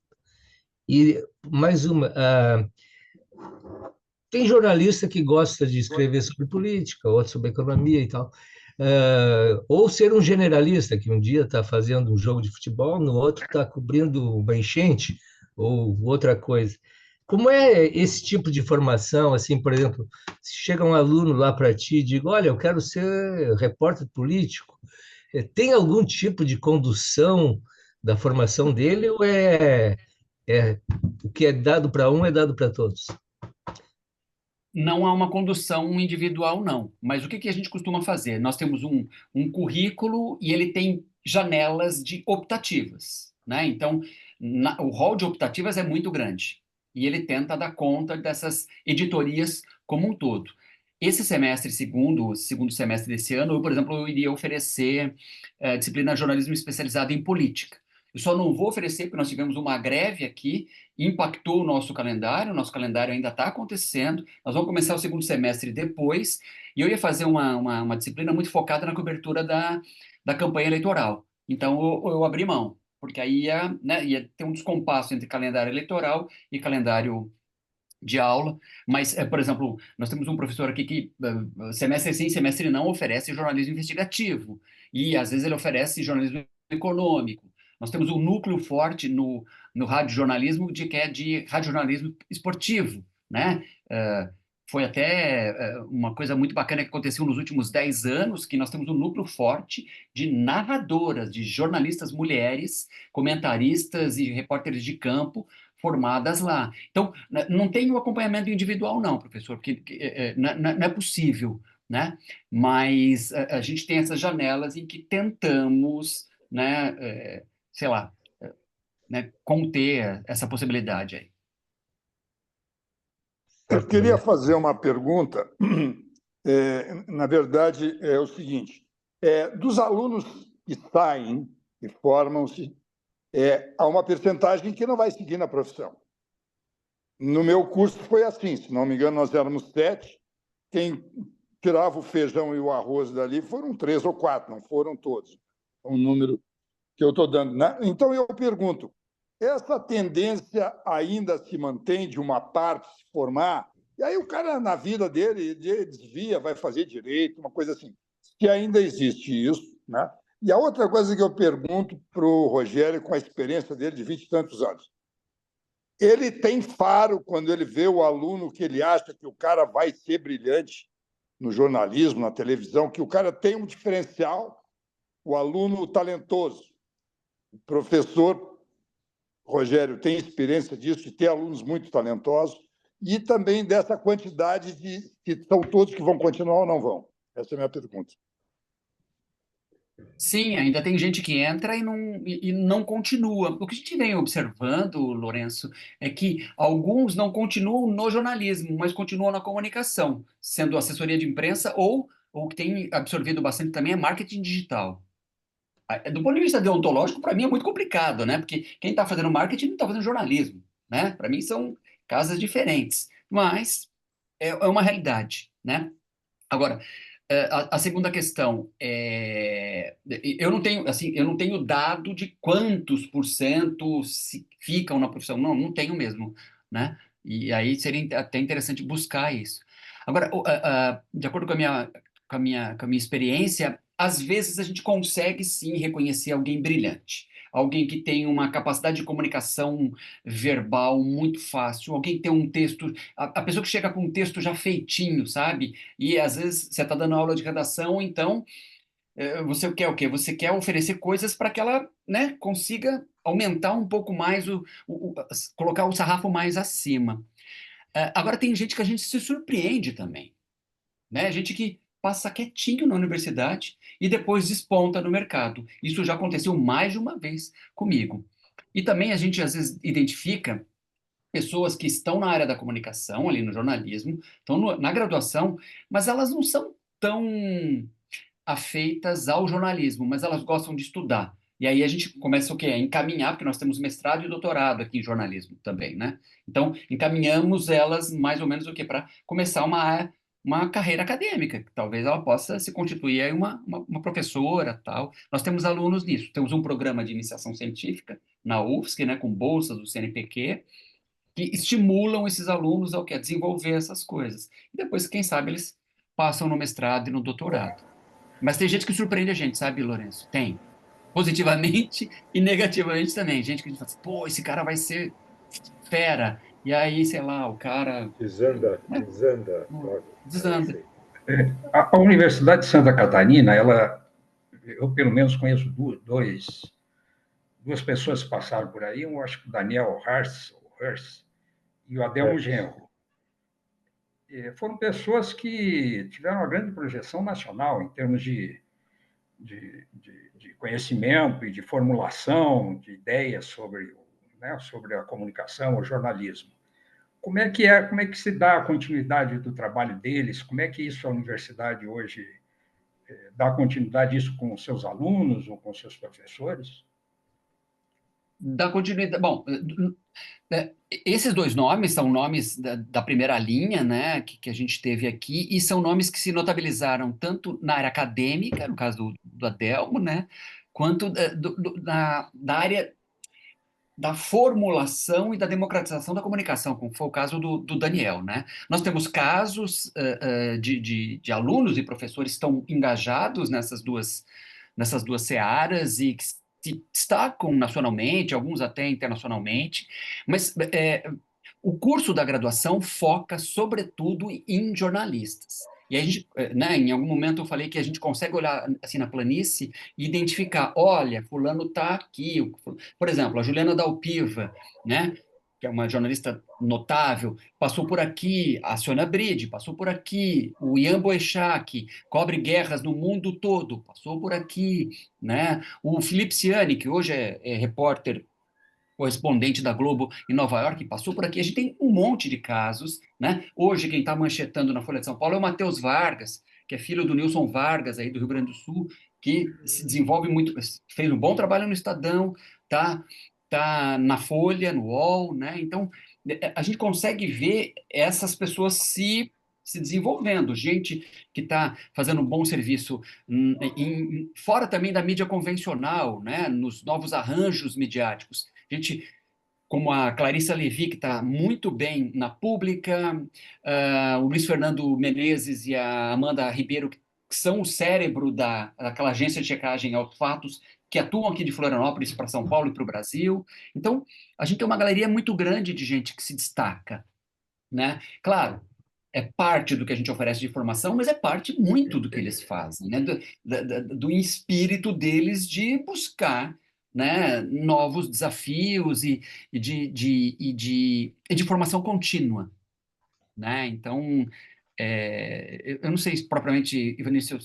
E mais uma, tem jornalista que gosta de escrever sobre política, outro sobre economia e tal, ou ser um generalista, que um dia está fazendo um jogo de futebol, no outro está cobrindo uma enchente ou outra coisa. como é esse tipo de formação? Assim, por exemplo, se chega um aluno lá para ti e diz, olha, eu quero ser repórter político, tem algum tipo de condução da formação dele ou é o que é dado para um é dado para todos? Não há uma condução individual, não. Mas o que que a gente costuma fazer? Nós temos um currículo e ele tem janelas de optativas, né? Então, o rol de optativas é muito grande e ele tenta dar conta dessas editorias como um todo. Esse semestre, segundo semestre desse ano, eu, por exemplo, eu iria oferecer disciplina de jornalismo especializado em política. Eu só não vou oferecer porque nós tivemos uma greve aqui, impactou o nosso calendário ainda está acontecendo, nós vamos começar o segundo semestre depois, e eu ia fazer uma disciplina muito focada na cobertura da campanha eleitoral. Então, eu abri mão, porque aí ia ter um descompasso entre calendário eleitoral e calendário de aula, mas, por exemplo, nós temos um professor aqui que, semestre sim, semestre não, oferece jornalismo investigativo, e às vezes ele oferece jornalismo econômico. Nós temos um núcleo forte no radiojornalismo que é de radiojornalismo esportivo, né? Foi até uma coisa muito bacana que aconteceu nos últimos 10 anos, que nós temos um núcleo forte de narradoras, de jornalistas mulheres, comentaristas e repórteres de campo formadas lá. Então, não tem o acompanhamento individual, não, professor, porque não é possível, né? Mas a gente tem essas janelas em que tentamos, né, sei lá, né, conter essa possibilidade aí. Eu queria fazer uma pergunta. Na verdade, é o seguinte: dos alunos que saem e formam-se, há uma percentagem que não vai seguir na profissão. No meu curso foi assim, se não me engano, nós éramos 7. Quem tirava o feijão e o arroz dali foram 3 ou 4, não foram todos. É um número que eu estou dando, né? Então, eu pergunto, essa tendência ainda se mantém de uma parte se formar? E aí o cara, na vida dele, desvia, vai fazer direito, uma coisa assim. Se ainda existe isso, né? E a outra coisa que eu pergunto para o Rogério, com a experiência dele de 20 e tantos anos, ele tem faro quando ele vê o aluno que ele acha que o cara vai ser brilhante no jornalismo, na televisão, que o cara tem um diferencial, o aluno talentoso. O professor Rogério tem experiência disso, de ter alunos muito talentosos, e também dessa quantidade de que são todos que vão continuar ou não vão. Essa é a minha pergunta. Sim, ainda tem gente que entra e não continua. O que a gente vem observando, Lourenço, é que alguns não continuam no jornalismo, mas continuam na comunicação, sendo assessoria de imprensa ou o que tem absorvido bastante também é marketing digital. Do ponto de vista deontológico, para mim é muito complicado, né? Porque quem está fazendo marketing não está fazendo jornalismo, né? Para mim são casas diferentes, mas é uma realidade, né? Agora, a segunda questão eu não tenho, assim, eu não tenho dado de quantos por cento ficam na profissão. Não, não tenho mesmo, né? E aí seria até interessante buscar isso. Agora, de acordo com a minha experiência, às vezes a gente consegue sim reconhecer alguém brilhante. Alguém que tem uma capacidade de comunicação verbal muito fácil, alguém que tem um texto, a pessoa que chega com um texto já feitinho, sabe? E às vezes você está dando aula de redação, então você quer o quê? Você quer oferecer coisas para que ela, né, consiga aumentar um pouco mais, colocar o sarrafo mais acima. Agora tem gente que a gente se surpreende também, né? Gente que passa quietinho na universidade e depois desponta no mercado. Isso já aconteceu mais de uma vez comigo. E também a gente às vezes identifica pessoas que estão na área da comunicação, ali no jornalismo, estão na graduação, mas elas não são tão afeitas ao jornalismo, mas elas gostam de estudar. E aí a gente começa o quê? A encaminhar, porque nós temos mestrado e doutorado aqui em jornalismo também, né? Então, encaminhamos elas mais ou menos o quê? Para começar uma carreira acadêmica, que talvez ela possa se constituir aí uma professora, tal. Nós temos alunos nisso. Temos um programa de iniciação científica na UFSC, né, com bolsas do CNPq, que estimulam esses alunos ao quê? A desenvolver essas coisas. E depois, quem sabe, eles passam no mestrado e no doutorado. Mas tem gente que surpreende a gente, sabe, Lourenço? Tem. Positivamente e negativamente também. Gente que fala assim, pô, esse cara vai ser fera. E aí, sei lá, o cara, Desanda, né, desanda. desanda. Sim. A Universidade de Santa Catarina, eu pelo menos conheço duas pessoas que passaram por aí, eu acho que o Daniel Hers e o Adelmo Genro. Foram pessoas que tiveram uma grande projeção nacional em termos de conhecimento e de formulação de ideias sobre, né, sobre a comunicação, o jornalismo. Como é que se dá a continuidade do trabalho deles? Como é que isso a universidade hoje dá continuidade isso com os seus alunos ou com os seus professores? Dá continuidade. Bom, esses dois nomes são nomes da primeira linha, né, que a gente teve aqui, e são nomes que se notabilizaram tanto na área acadêmica, no caso do Adelmo, né, quanto da área da formulação e da democratização da comunicação, como foi o caso do Daniel, né? Nós temos casos de alunos e professores que estão engajados nessas duas searas e que se destacam nacionalmente, alguns até internacionalmente, mas o curso da graduação foca, sobretudo, em jornalistas. E a gente, né, em algum momento eu falei que a gente consegue olhar assim na planície e identificar, olha, fulano está aqui. Por exemplo, a Juliana Dalpiva, né, que é uma jornalista notável, passou por aqui, a Sônia Bride passou por aqui, o Ian Boechat, cobre guerras no mundo todo, passou por aqui, né? O Felipe Ciani, que hoje é repórter correspondente da Globo em Nova York, passou por aqui. A gente tem um monte de casos, né? Hoje, quem está manchetando na Folha de São Paulo é o Matheus Vargas, que é filho do Nilson Vargas, aí do Rio Grande do Sul, que se desenvolve muito, fez um bom trabalho no Estadão, tá na Folha, no UOL, né? Então, a gente consegue ver essas pessoas se desenvolvendo, gente que está fazendo um bom serviço fora também da mídia convencional, né? Nos novos arranjos midiáticos. Gente como a Clarissa Levi, que está muito bem na Pública, o Luiz Fernando Menezes e a Amanda Ribeiro, que são o cérebro daquela agência de checagem aos fatos, que atuam aqui de Florianópolis para São Paulo e para o Brasil. Então, a gente tem uma galeria muito grande de gente que se destaca, né? Claro, é parte do que a gente oferece de informação, mas é parte muito do que eles fazem, né? Do espírito deles de buscar, né, novos desafios e de formação contínua, né? Então, eu não sei se propriamente, Ivani, se eu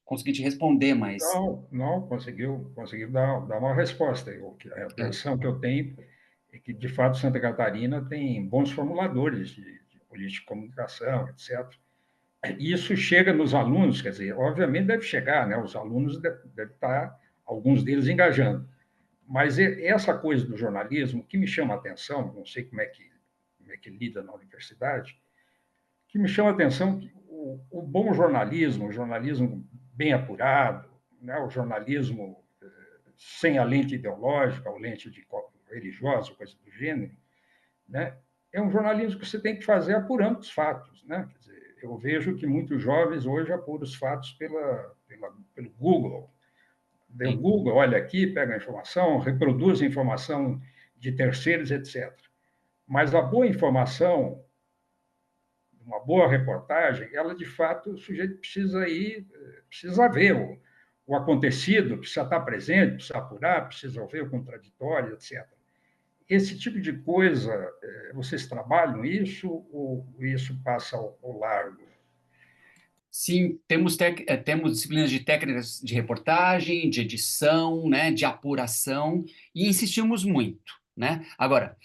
consegui te responder, mas... Não, conseguiu dar uma resposta. A atenção que eu tenho é que, de fato, Santa Catarina tem bons formuladores de política de comunicação, etc. Isso chega nos alunos, quer dizer, obviamente deve chegar, né? Os alunos devem estar, alguns deles, engajando. Mas essa coisa do jornalismo, que me chama a atenção, não sei como é que lida na universidade, que me chama a atenção que o bom jornalismo, o jornalismo bem apurado, né? O jornalismo sem a lente ideológica, ou lente religiosa, coisa do gênero, né? É um jornalismo que você tem que fazer apurando os fatos, né? Quer dizer, eu vejo que muitos jovens hoje apuram os fatos pelo Google. O Google olha aqui, pega a informação, reproduz a informação de terceiros, etc. Mas a boa informação, uma boa reportagem, ela, de fato, o sujeito precisa ver o acontecido, precisa estar presente, precisa apurar, precisa ver o contraditório, etc. Esse tipo de coisa, vocês trabalham isso ou isso passa ao largo? Sim, temos disciplinas de técnicas de reportagem, de edição, né, de apuração, e insistimos muito, né? Agora,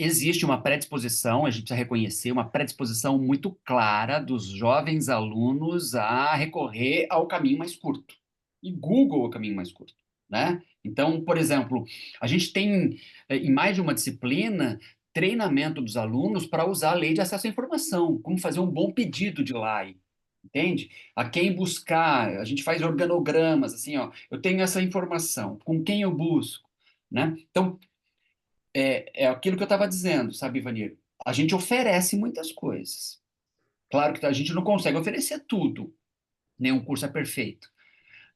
existe uma predisposição, a gente precisa reconhecer, uma predisposição muito clara dos jovens alunos a recorrer ao caminho mais curto. E Google é o caminho mais curto, né? Então, por exemplo, a gente tem, em mais de uma disciplina, treinamento dos alunos para usar a lei de acesso à informação, como fazer um bom pedido de lei. Entende? A quem buscar, a gente faz organogramas, assim, ó, eu tenho essa informação, com quem eu busco, né? Então, é aquilo que eu estava dizendo, sabe, Ivanir? A gente oferece muitas coisas. Claro que a gente não consegue oferecer tudo, nenhum curso é perfeito.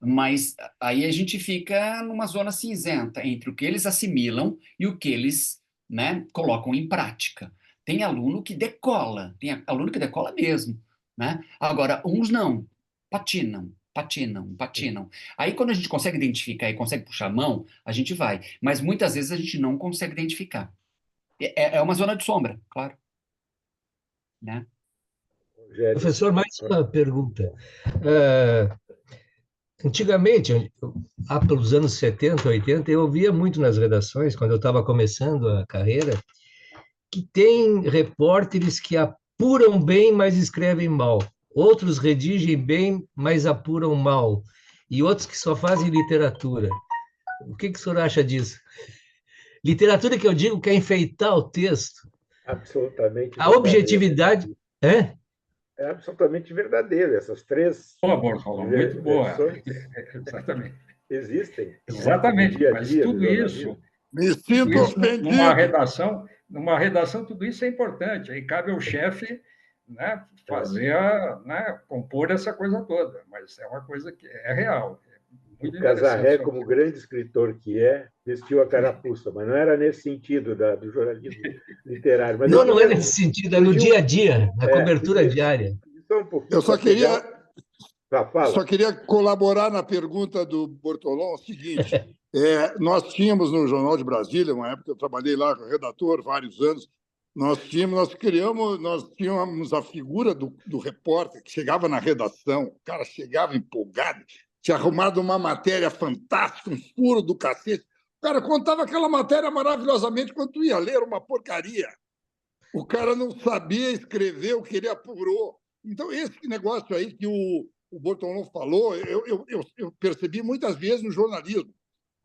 Mas aí a gente fica numa zona cinzenta entre o que eles assimilam e o que eles, né, colocam em prática. Tem aluno que decola, tem aluno que decola mesmo, né? Agora, uns não, patinam, patinam, patinam. Aí, quando a gente consegue identificar e consegue puxar a mão, a gente vai. Mas muitas vezes a gente não consegue identificar. É uma zona de sombra, claro, né? Rogério. Professor, mais uma pergunta. Ah, antigamente, lá pelos anos 70, 80, eu ouvia muito nas redações, quando eu estava começando a carreira, que tem repórteres que apuram bem, mas escrevem mal. Outros redigem bem, mas apuram mal. E outros que só fazem literatura. O que o senhor acha disso? Literatura que eu digo que é enfeitar o texto. Absolutamente A verdadeiro. objetividade... É? É absolutamente verdadeiro. Essas três Boa, Bortolão, muito boa. versões Exatamente. existem Exatamente, no dia a mas dia do tudo jornalismo. isso, Me tudo sinto isso numa ofendido. redação, tudo isso é importante. Aí cabe ao chefe, né, fazer, né, compor essa coisa toda. Mas é uma coisa que é real. É O muito Casarré, interessante. como grande escritor que vestiu a carapuça, mas não era nesse sentido do jornalismo literário. Mas eu Não é queria nesse sentido, é no surgiu dia a dia, na cobertura pedir diária. só um pouquinho Eu só para pegar. queria, Fala. só queria colaborar na pergunta do Bortolão, o seguinte: nós tínhamos no Jornal de Brasília, uma época eu trabalhei lá como redator, vários anos, nós tínhamos a figura do repórter que chegava na redação, o cara chegava empolgado, tinha arrumado uma matéria fantástica, um furo do cacete, o cara contava aquela matéria maravilhosamente quando tu ia ler, era uma porcaria. O cara não sabia escrever o que ele apurou. Então, esse negócio aí que o Bortolão falou, eu percebi muitas vezes no jornalismo.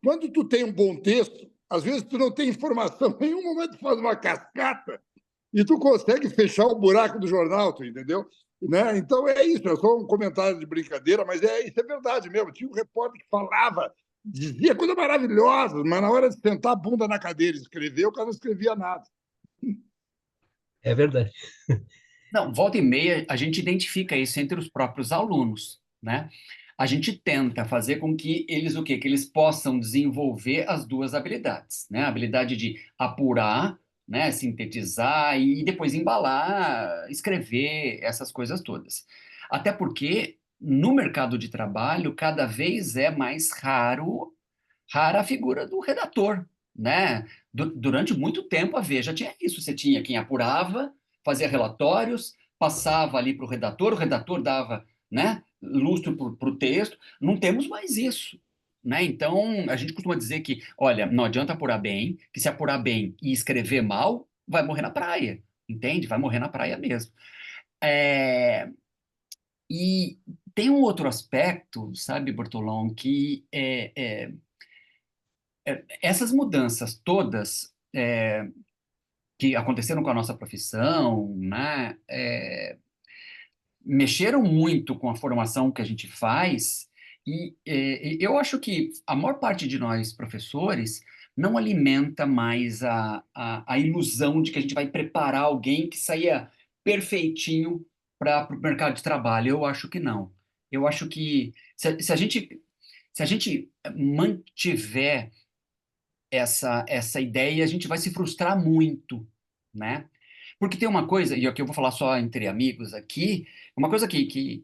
Quando tu tem um bom texto, às vezes tu não tem informação, em nenhum momento tu faz uma cascata e tu consegue fechar o buraco do jornal, tu entendeu? Né? Então, é isso, é só um comentário de brincadeira, mas isso é verdade mesmo. Tinha um repórter que falava, dizia coisa maravilhosa, mas na hora de sentar a bunda na cadeira e escrever, o cara não escrevia nada. É verdade. Não, volta e meia, a gente identifica isso entre os próprios alunos, né? A gente tenta fazer com que eles o quê? Que eles possam desenvolver as duas habilidades, né? A habilidade de apurar, né? Sintetizar e depois embalar, escrever, essas coisas todas. Até porque no mercado de trabalho cada vez é mais rara a figura do redator, né? Durante muito tempo a Veja tinha isso, você tinha quem apurava, fazia relatórios, passava ali para o redator dava, né, lustro para o texto. Não temos mais isso, né? Então a gente costuma dizer que, olha, não adianta apurar bem, que se apurar bem e escrever mal, vai morrer na praia, entende? Vai morrer na praia mesmo. E tem um outro aspecto, sabe, Bortolão, que essas mudanças todas que aconteceram com a nossa profissão, né, mexeram muito com a formação que a gente faz, e eu acho que a maior parte de nós, professores, não alimenta mais a ilusão de que a gente vai preparar alguém que saia perfeitinho para o mercado de trabalho. Eu acho que não. Eu acho que se a gente mantiver essa ideia, a gente vai se frustrar muito, né? Porque tem uma coisa, e aqui eu vou falar só entre amigos aqui, uma coisa que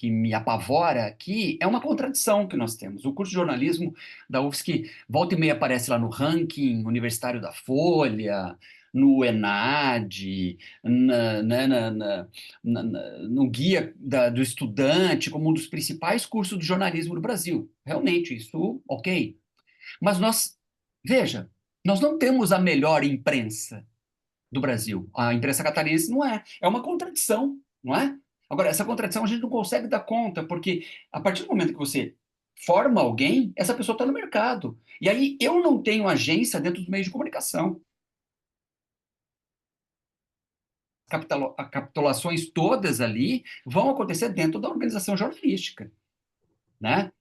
me apavora aqui é uma contradição que nós temos. O curso de jornalismo da UFSC volta e meia aparece lá no ranking universitário da Folha, no ENAD, no guia do estudante, como um dos principais cursos de jornalismo do Brasil. Realmente, isso, ok. Mas veja, nós não temos a melhor imprensa do Brasil. A imprensa catarinense não é. É uma contradição, não é? Agora, essa contradição a gente não consegue dar conta, porque a partir do momento que você forma alguém, essa pessoa está no mercado. E aí eu não tenho agência dentro dos meios de comunicação. As capitulações todas ali vão acontecer dentro da organização jornalística, né?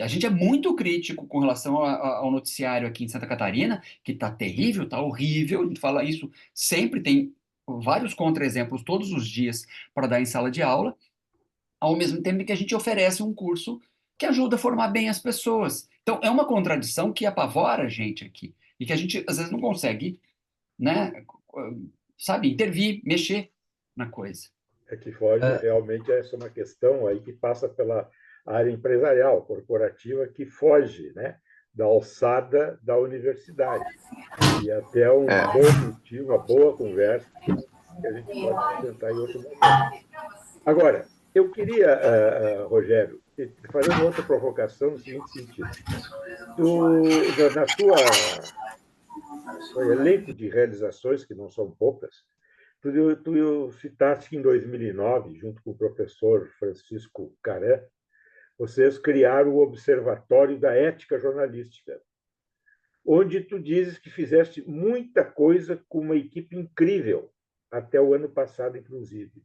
A gente é muito crítico com relação ao noticiário aqui em Santa Catarina, que está terrível, está horrível, a gente fala isso sempre, tem vários contra-exemplos todos os dias para dar em sala de aula, ao mesmo tempo que a gente oferece um curso que ajuda a formar bem as pessoas. Então, é uma contradição que apavora a gente aqui, e que a gente, às vezes, não consegue, né, sabe, intervir, mexer na coisa. É que foge realmente, essa é uma questão aí que passa pela área empresarial, corporativa, que foge, né, da alçada da universidade. E até um bom motivo, uma boa conversa que a gente pode tentar em outro momento. Agora, eu queria, Rogério, fazer uma outra provocação no seguinte sentido. Na tua elenco de realizações, que não são poucas, tu citaste que em 2009, junto com o professor Francisco Caran, vocês criaram o Observatório da Ética Jornalística, onde tu dizes que fizeste muita coisa com uma equipe incrível, até o ano passado, inclusive.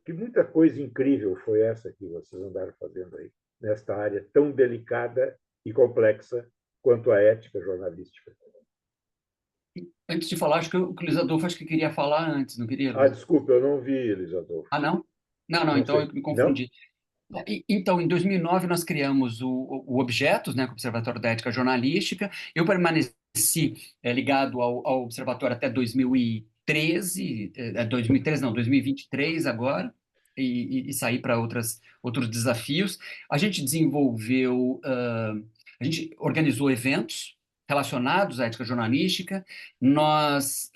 Que muita coisa incrível foi essa que vocês andaram fazendo aí, nesta área tão delicada e complexa quanto a ética jornalística. Antes de falar, acho que o Luiz Adolfo acho que queria falar antes, não queria, Luiz? Desculpa, eu não vi, Luiz Adolfo. Não? Não, então eu me confundi. Então, em 2009, nós criamos o Objetos, né, com o Observatório da Ética Jornalística. Eu permaneci ligado ao Observatório até 2013, 2023 agora, e saí para outros desafios. A gente desenvolveu, a gente organizou eventos relacionados à ética jornalística, nós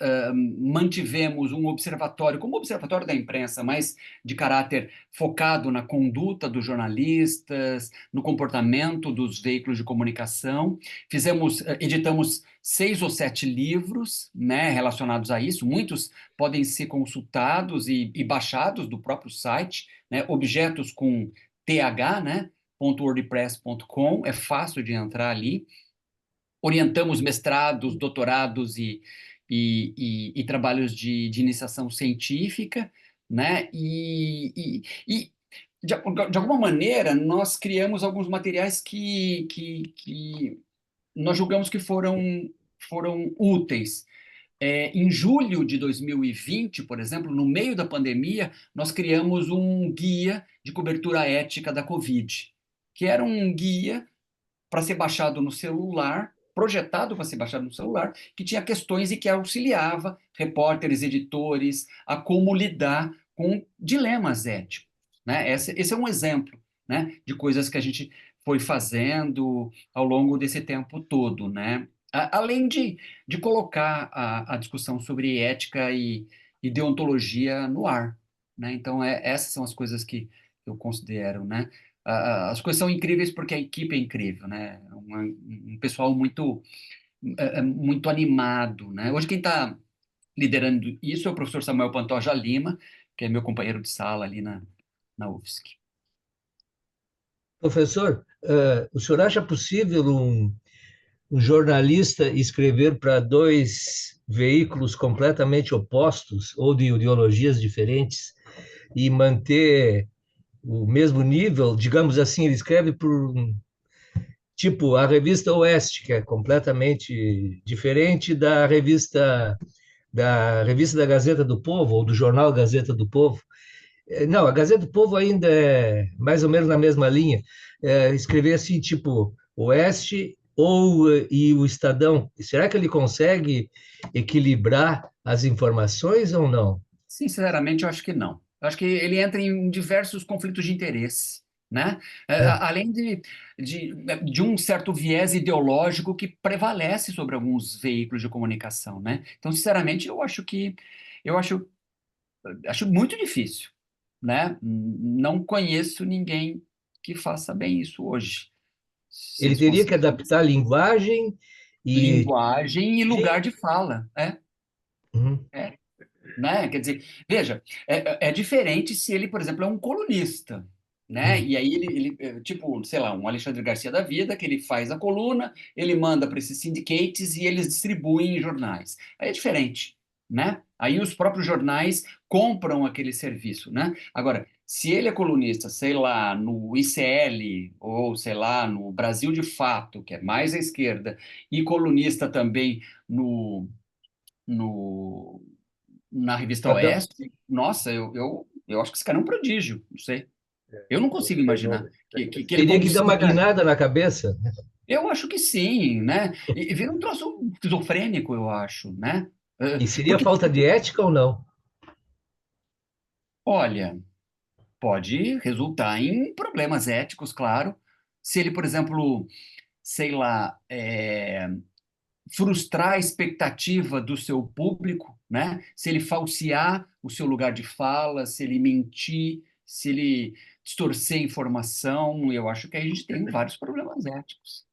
mantivemos um observatório, como o Observatório da Imprensa, mas de caráter focado na conduta dos jornalistas, no comportamento dos veículos de comunicação. Editamos 6 ou 7 livros, né, relacionados a isso. Muitos podem ser consultados e baixados do próprio site, né, objetos com th, né, .wordpress.com, é fácil de entrar ali. Orientamos mestrados, doutorados e trabalhos de iniciação científica, né? De alguma maneira, nós criamos alguns materiais que nós julgamos que foram úteis. Em julho de 2020, por exemplo, no meio da pandemia, nós criamos um guia de cobertura ética da Covid, que era um guia para ser baixado no celular, projetado para ser baixado no celular, que tinha questões e que auxiliava repórteres, editores, a como lidar com dilemas éticos, né? Esse é um exemplo, né, de coisas que a gente foi fazendo ao longo desse tempo todo, né? Além de colocar a discussão sobre ética e deontologia no ar, né? Então, essas são as coisas que eu considero, né? As coisas são incríveis porque a equipe é incrível, né? Um pessoal muito animado, né? Hoje quem está liderando isso é o professor Samuel Pantoja Lima, que é meu companheiro de sala ali na UFSC. Professor, o senhor acha possível um jornalista escrever para 2 veículos completamente opostos ou de ideologias diferentes e manter o mesmo nível? Digamos assim, ele escreve por tipo a revista Oeste, que é completamente diferente da revista da Gazeta do Povo ou do jornal Gazeta do Povo. Não, a Gazeta do Povo ainda é mais ou menos na mesma linha. Escrever assim, tipo Oeste e o Estadão. Será que ele consegue equilibrar as informações ou não? Sinceramente, eu acho que não. Eu acho que ele entra em diversos conflitos de interesse, né? Além de um certo viés ideológico que prevalece sobre alguns veículos de comunicação, né? Então, sinceramente, eu acho muito difícil, né? Não conheço ninguém que faça bem isso hoje. Ele teria que adaptar a linguagem e lugar de fala, Uhum. né? Quer dizer, veja, é diferente se ele, por exemplo, é um colunista, né? E aí ele tipo, sei lá, um Alexandre Garcia da vida, que ele faz a coluna, ele manda para esses syndicates e eles distribuem em jornais. Aí é diferente, né? Aí os próprios jornais compram aquele serviço, né? Agora, se ele é colunista, sei lá, no ICL ou sei lá, no Brasil de Fato, que é mais à esquerda, e colunista também na revista Estadão. Oeste, nossa, eu acho que esse cara é um prodígio, não sei. Eu não consigo imaginar que ele Teria que dar uma consiga. guinada na cabeça. Eu acho que sim, né? E vira um troço esquizofrênico, eu acho, né? E seria falta de ética ou não? Olha, pode resultar em problemas éticos, claro. Se ele, por exemplo, sei lá, frustrar a expectativa do seu público, né? Se ele falsear o seu lugar de fala, se ele mentir, se ele distorcer informação, eu acho que aí a gente tem vários problemas éticos.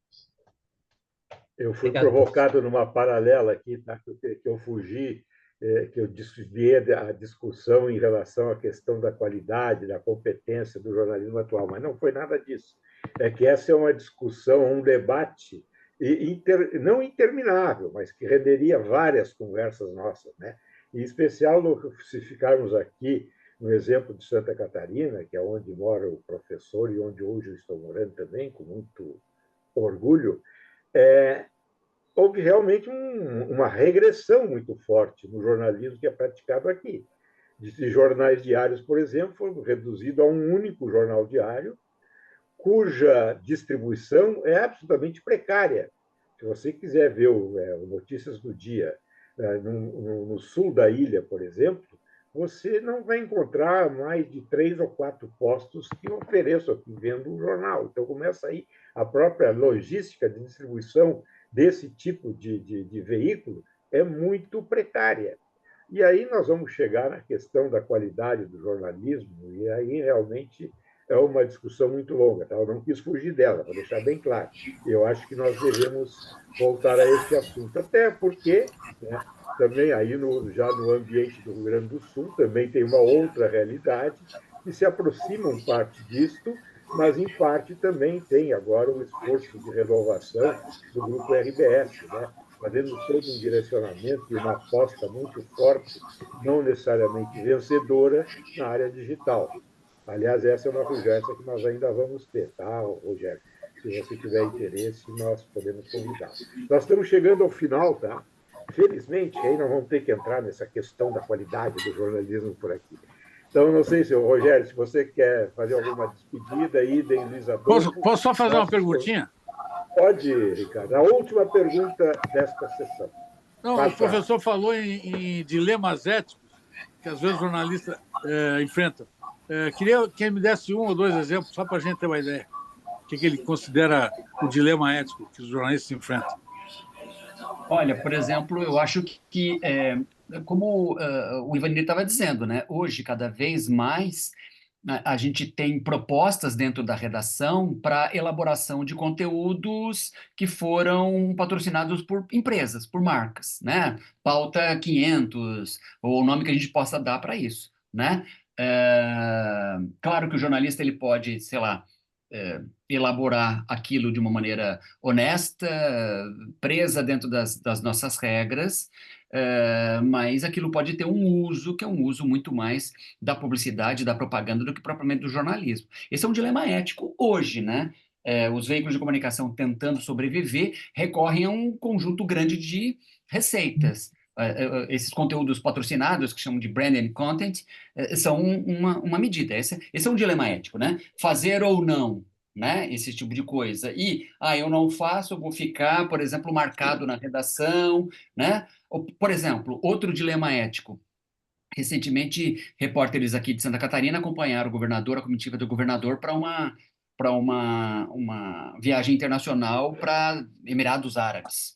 Eu fui Obrigado. provocado numa paralela aqui, tá? Que eu fugi, que eu desviei a discussão em relação à questão da qualidade, da competência do jornalismo atual, mas não foi nada disso. É que essa é uma discussão, um debate não interminável, mas que renderia várias conversas nossas, né? Em especial, se ficarmos aqui no exemplo de Santa Catarina, que é onde mora o professor e onde hoje eu estou morando também, com muito orgulho, houve realmente uma regressão muito forte no jornalismo que é praticado aqui. De jornais diários, por exemplo, foi reduzido a um único jornal diário, cuja distribuição é absolutamente precária. Se você quiser ver o Notícias do Dia no sul da ilha, por exemplo, você não vai encontrar mais de 3 ou 4 postos que ofereçam aqui vendo um jornal. Então, começa aí a própria logística de distribuição desse tipo de veículo é muito precária. E aí nós vamos chegar na questão da qualidade do jornalismo, e aí realmente é uma discussão muito longa. Tá? Eu não quis fugir dela, para deixar bem claro. Eu acho que nós devemos voltar a esse assunto, até porque, né, também aí já no ambiente do Rio Grande do Sul também tem uma outra realidade que se aproxima em parte disto, mas em parte também tem agora um esforço de renovação do grupo RBS, né? Fazendo todo um direcionamento e uma aposta muito forte, não necessariamente vencedora, na área digital. Aliás, essa é uma conversa que nós ainda vamos ter, tá, Rogério? Se você tiver interesse, nós podemos convidar. Nós estamos chegando ao final, tá? Felizmente, aí nós vamos ter que entrar nessa questão da qualidade do jornalismo por aqui. Então, não sei se, Rogério, se você quer fazer alguma despedida aí, Luiz Adolfo. Posso só fazer uma perguntinha? Pode, Ricardo. A última pergunta desta sessão. Não, o professor falou em dilemas éticos que às vezes o jornalista enfrenta. Queria que ele me desse 1 ou 2 exemplos, só para a gente ter uma ideia. O que ele considera o dilema ético que os jornalistas enfrentam. Olha, por exemplo, eu acho que como o Ivanir estava dizendo, né? Hoje, cada vez mais, a gente tem propostas dentro da redação para elaboração de conteúdos que foram patrocinados por empresas, por marcas, né? Pauta 500, ou o nome que a gente possa dar para isso, né? Claro que o jornalista ele pode, sei lá, elaborar aquilo de uma maneira honesta, presa dentro das nossas regras, mas aquilo pode ter um uso que é um uso muito mais da publicidade, da propaganda, do que propriamente do jornalismo. Esse é um dilema ético hoje, né? Os veículos de comunicação tentando sobreviver recorrem a um conjunto grande de receitas. Esses conteúdos patrocinados, que chamam de branded content, são uma medida. Esse é um dilema ético, né? Fazer ou não, né? Esse tipo de coisa. E, eu não faço, eu vou ficar, por exemplo, marcado na redação, né? Ou, por exemplo, outro dilema ético. Recentemente, repórteres aqui de Santa Catarina acompanharam o governador, a comitiva do governador, para uma viagem internacional para Emirados Árabes,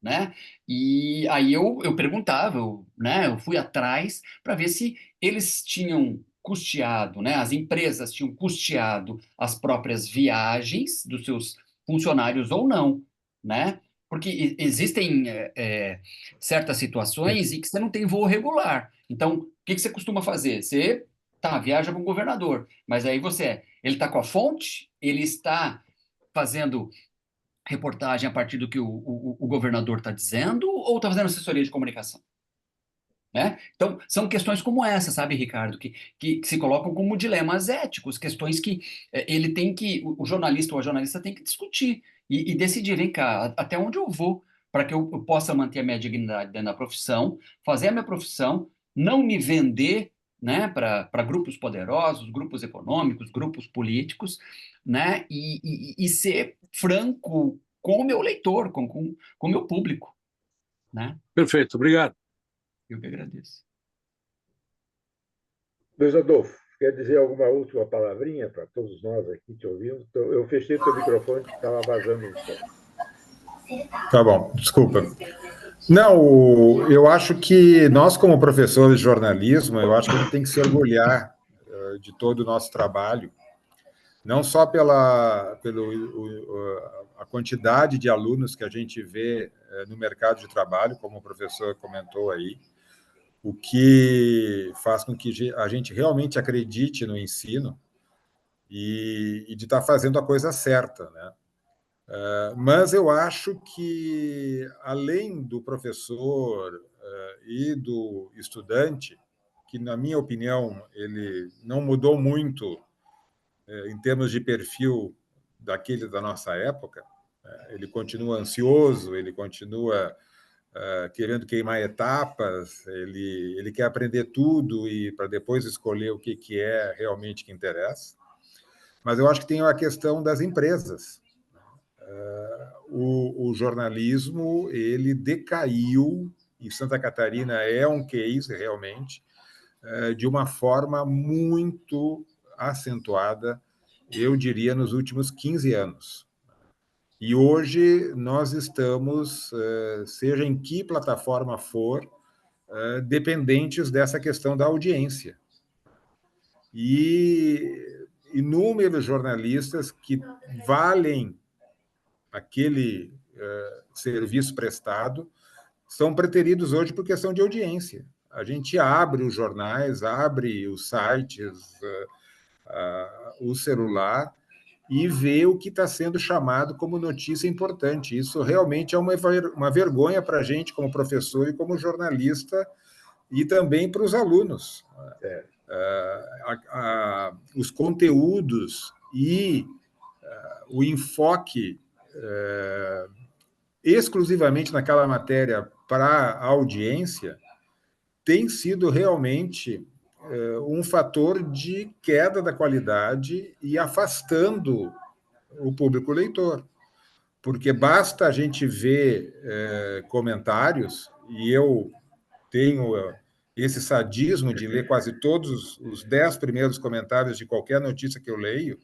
né? E aí eu perguntava, né? Eu fui atrás para ver se eles tinham custeado, né? As empresas tinham custeado as próprias viagens dos seus funcionários ou não, né? Porque existem certas situações em que você não tem voo regular. Então, o que você costuma fazer? Você viaja com o governador, mas aí ele está com a fonte, ele está fazendo reportagem a partir do que o governador está dizendo ou está fazendo assessoria de comunicação? Né? Então, são questões como essa, sabe, Ricardo, que se colocam como dilemas éticos, questões que o jornalista ou a jornalista tem que discutir e decidir, vem cá, até onde eu vou para que eu possa manter a minha dignidade dentro da profissão, fazer a minha profissão, não me vender, né, para grupos poderosos, grupos econômicos, grupos políticos, né, e ser franco com o meu leitor, com o meu público, né? Perfeito, obrigado. Eu que agradeço. Luiz Adolfo, quer dizer alguma última palavrinha para todos nós aqui te ouvindo? Eu fechei teu microfone que estava vazando um som. Tá bom, desculpa. Não, eu acho que nós, como professores de jornalismo, eu acho que a gente tem que se orgulhar de todo o nosso trabalho, não só pela a quantidade de alunos que a gente vê no mercado de trabalho, como o professor comentou aí, o que faz com que a gente realmente acredite no ensino e de estar fazendo a coisa certa, né? Mas eu acho que, além do professor e do estudante, que, na minha opinião, ele não mudou muito em termos de perfil daquele da nossa época, ele continua ansioso, ele continua querendo queimar etapas, ele quer aprender tudo e para depois escolher o que é realmente que interessa. Mas eu acho que tem a questão das empresas. O jornalismo ele decaiu, e Santa Catarina é um case realmente, de uma forma muito acentuada, eu diria, nos últimos 15 anos. E hoje nós estamos, seja em que plataforma for, dependentes dessa questão da audiência. E inúmeros jornalistas que valem aquele serviço prestado são preteridos hoje por questão de audiência. A gente abre os jornais, abre os sites, o celular e vê o que está sendo chamado como notícia importante. Isso realmente é uma vergonha para a gente como professor e como jornalista e também para os alunos. Os conteúdos e o enfoque exclusivamente naquela matéria para a audiência tem sido realmente um fator de queda da qualidade e afastando o público leitor. Porque basta a gente ver comentários, e eu tenho esse sadismo de ler quase todos os 10 primeiros comentários de qualquer notícia que eu leio,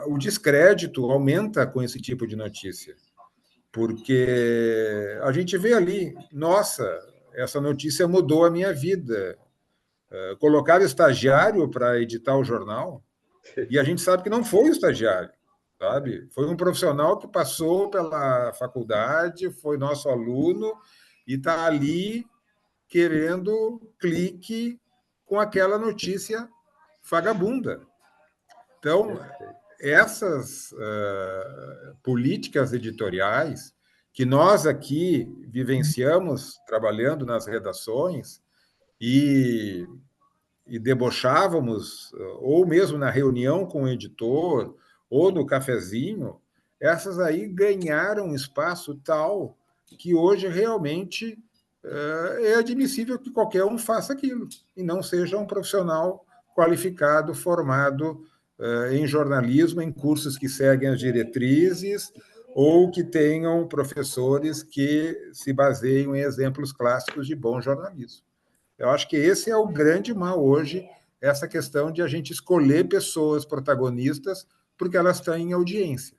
o descrédito aumenta com esse tipo de notícia. Porque a gente vê ali, nossa, essa notícia mudou a minha vida. Colocaram estagiário para editar o jornal, e a gente sabe que não foi o estagiário, sabe? Foi um profissional que passou pela faculdade, foi nosso aluno, e está ali querendo clique com aquela notícia vagabunda. Então, essas políticas editoriais que nós aqui vivenciamos trabalhando nas redações e debochávamos, ou mesmo na reunião com o editor, ou no cafezinho, essas aí ganharam espaço tal que hoje realmente é admissível que qualquer um faça aquilo, e não seja um profissional qualificado, formado em jornalismo, em cursos que seguem as diretrizes, ou que tenham professores que se baseiam em exemplos clássicos de bom jornalismo. Eu acho que esse é o grande mal hoje, essa questão de a gente escolher pessoas protagonistas porque elas estão em audiência.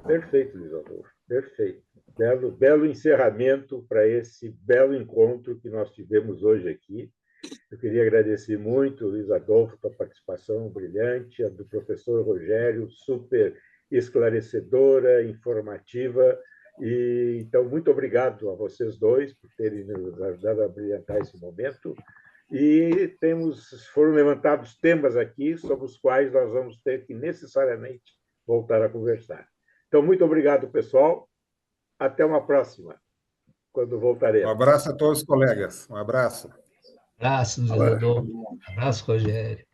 Perfeito, Luiz Adolfo, perfeito. Belo encerramento para esse belo encontro que nós tivemos hoje aqui. Eu queria agradecer muito, Luiz Adolfo, a participação brilhante, a do professor Rogério, super esclarecedora, informativa. E, então, muito obrigado a vocês dois por terem nos ajudado a brilhantar esse momento. E foram levantados temas aqui sobre os quais nós vamos ter que necessariamente voltar a conversar. Então, muito obrigado, pessoal. Até uma próxima, quando voltaremos. Um abraço a todos os colegas. Um abraço. Abraço, Luiz Adolfo. Abraço, Rogério.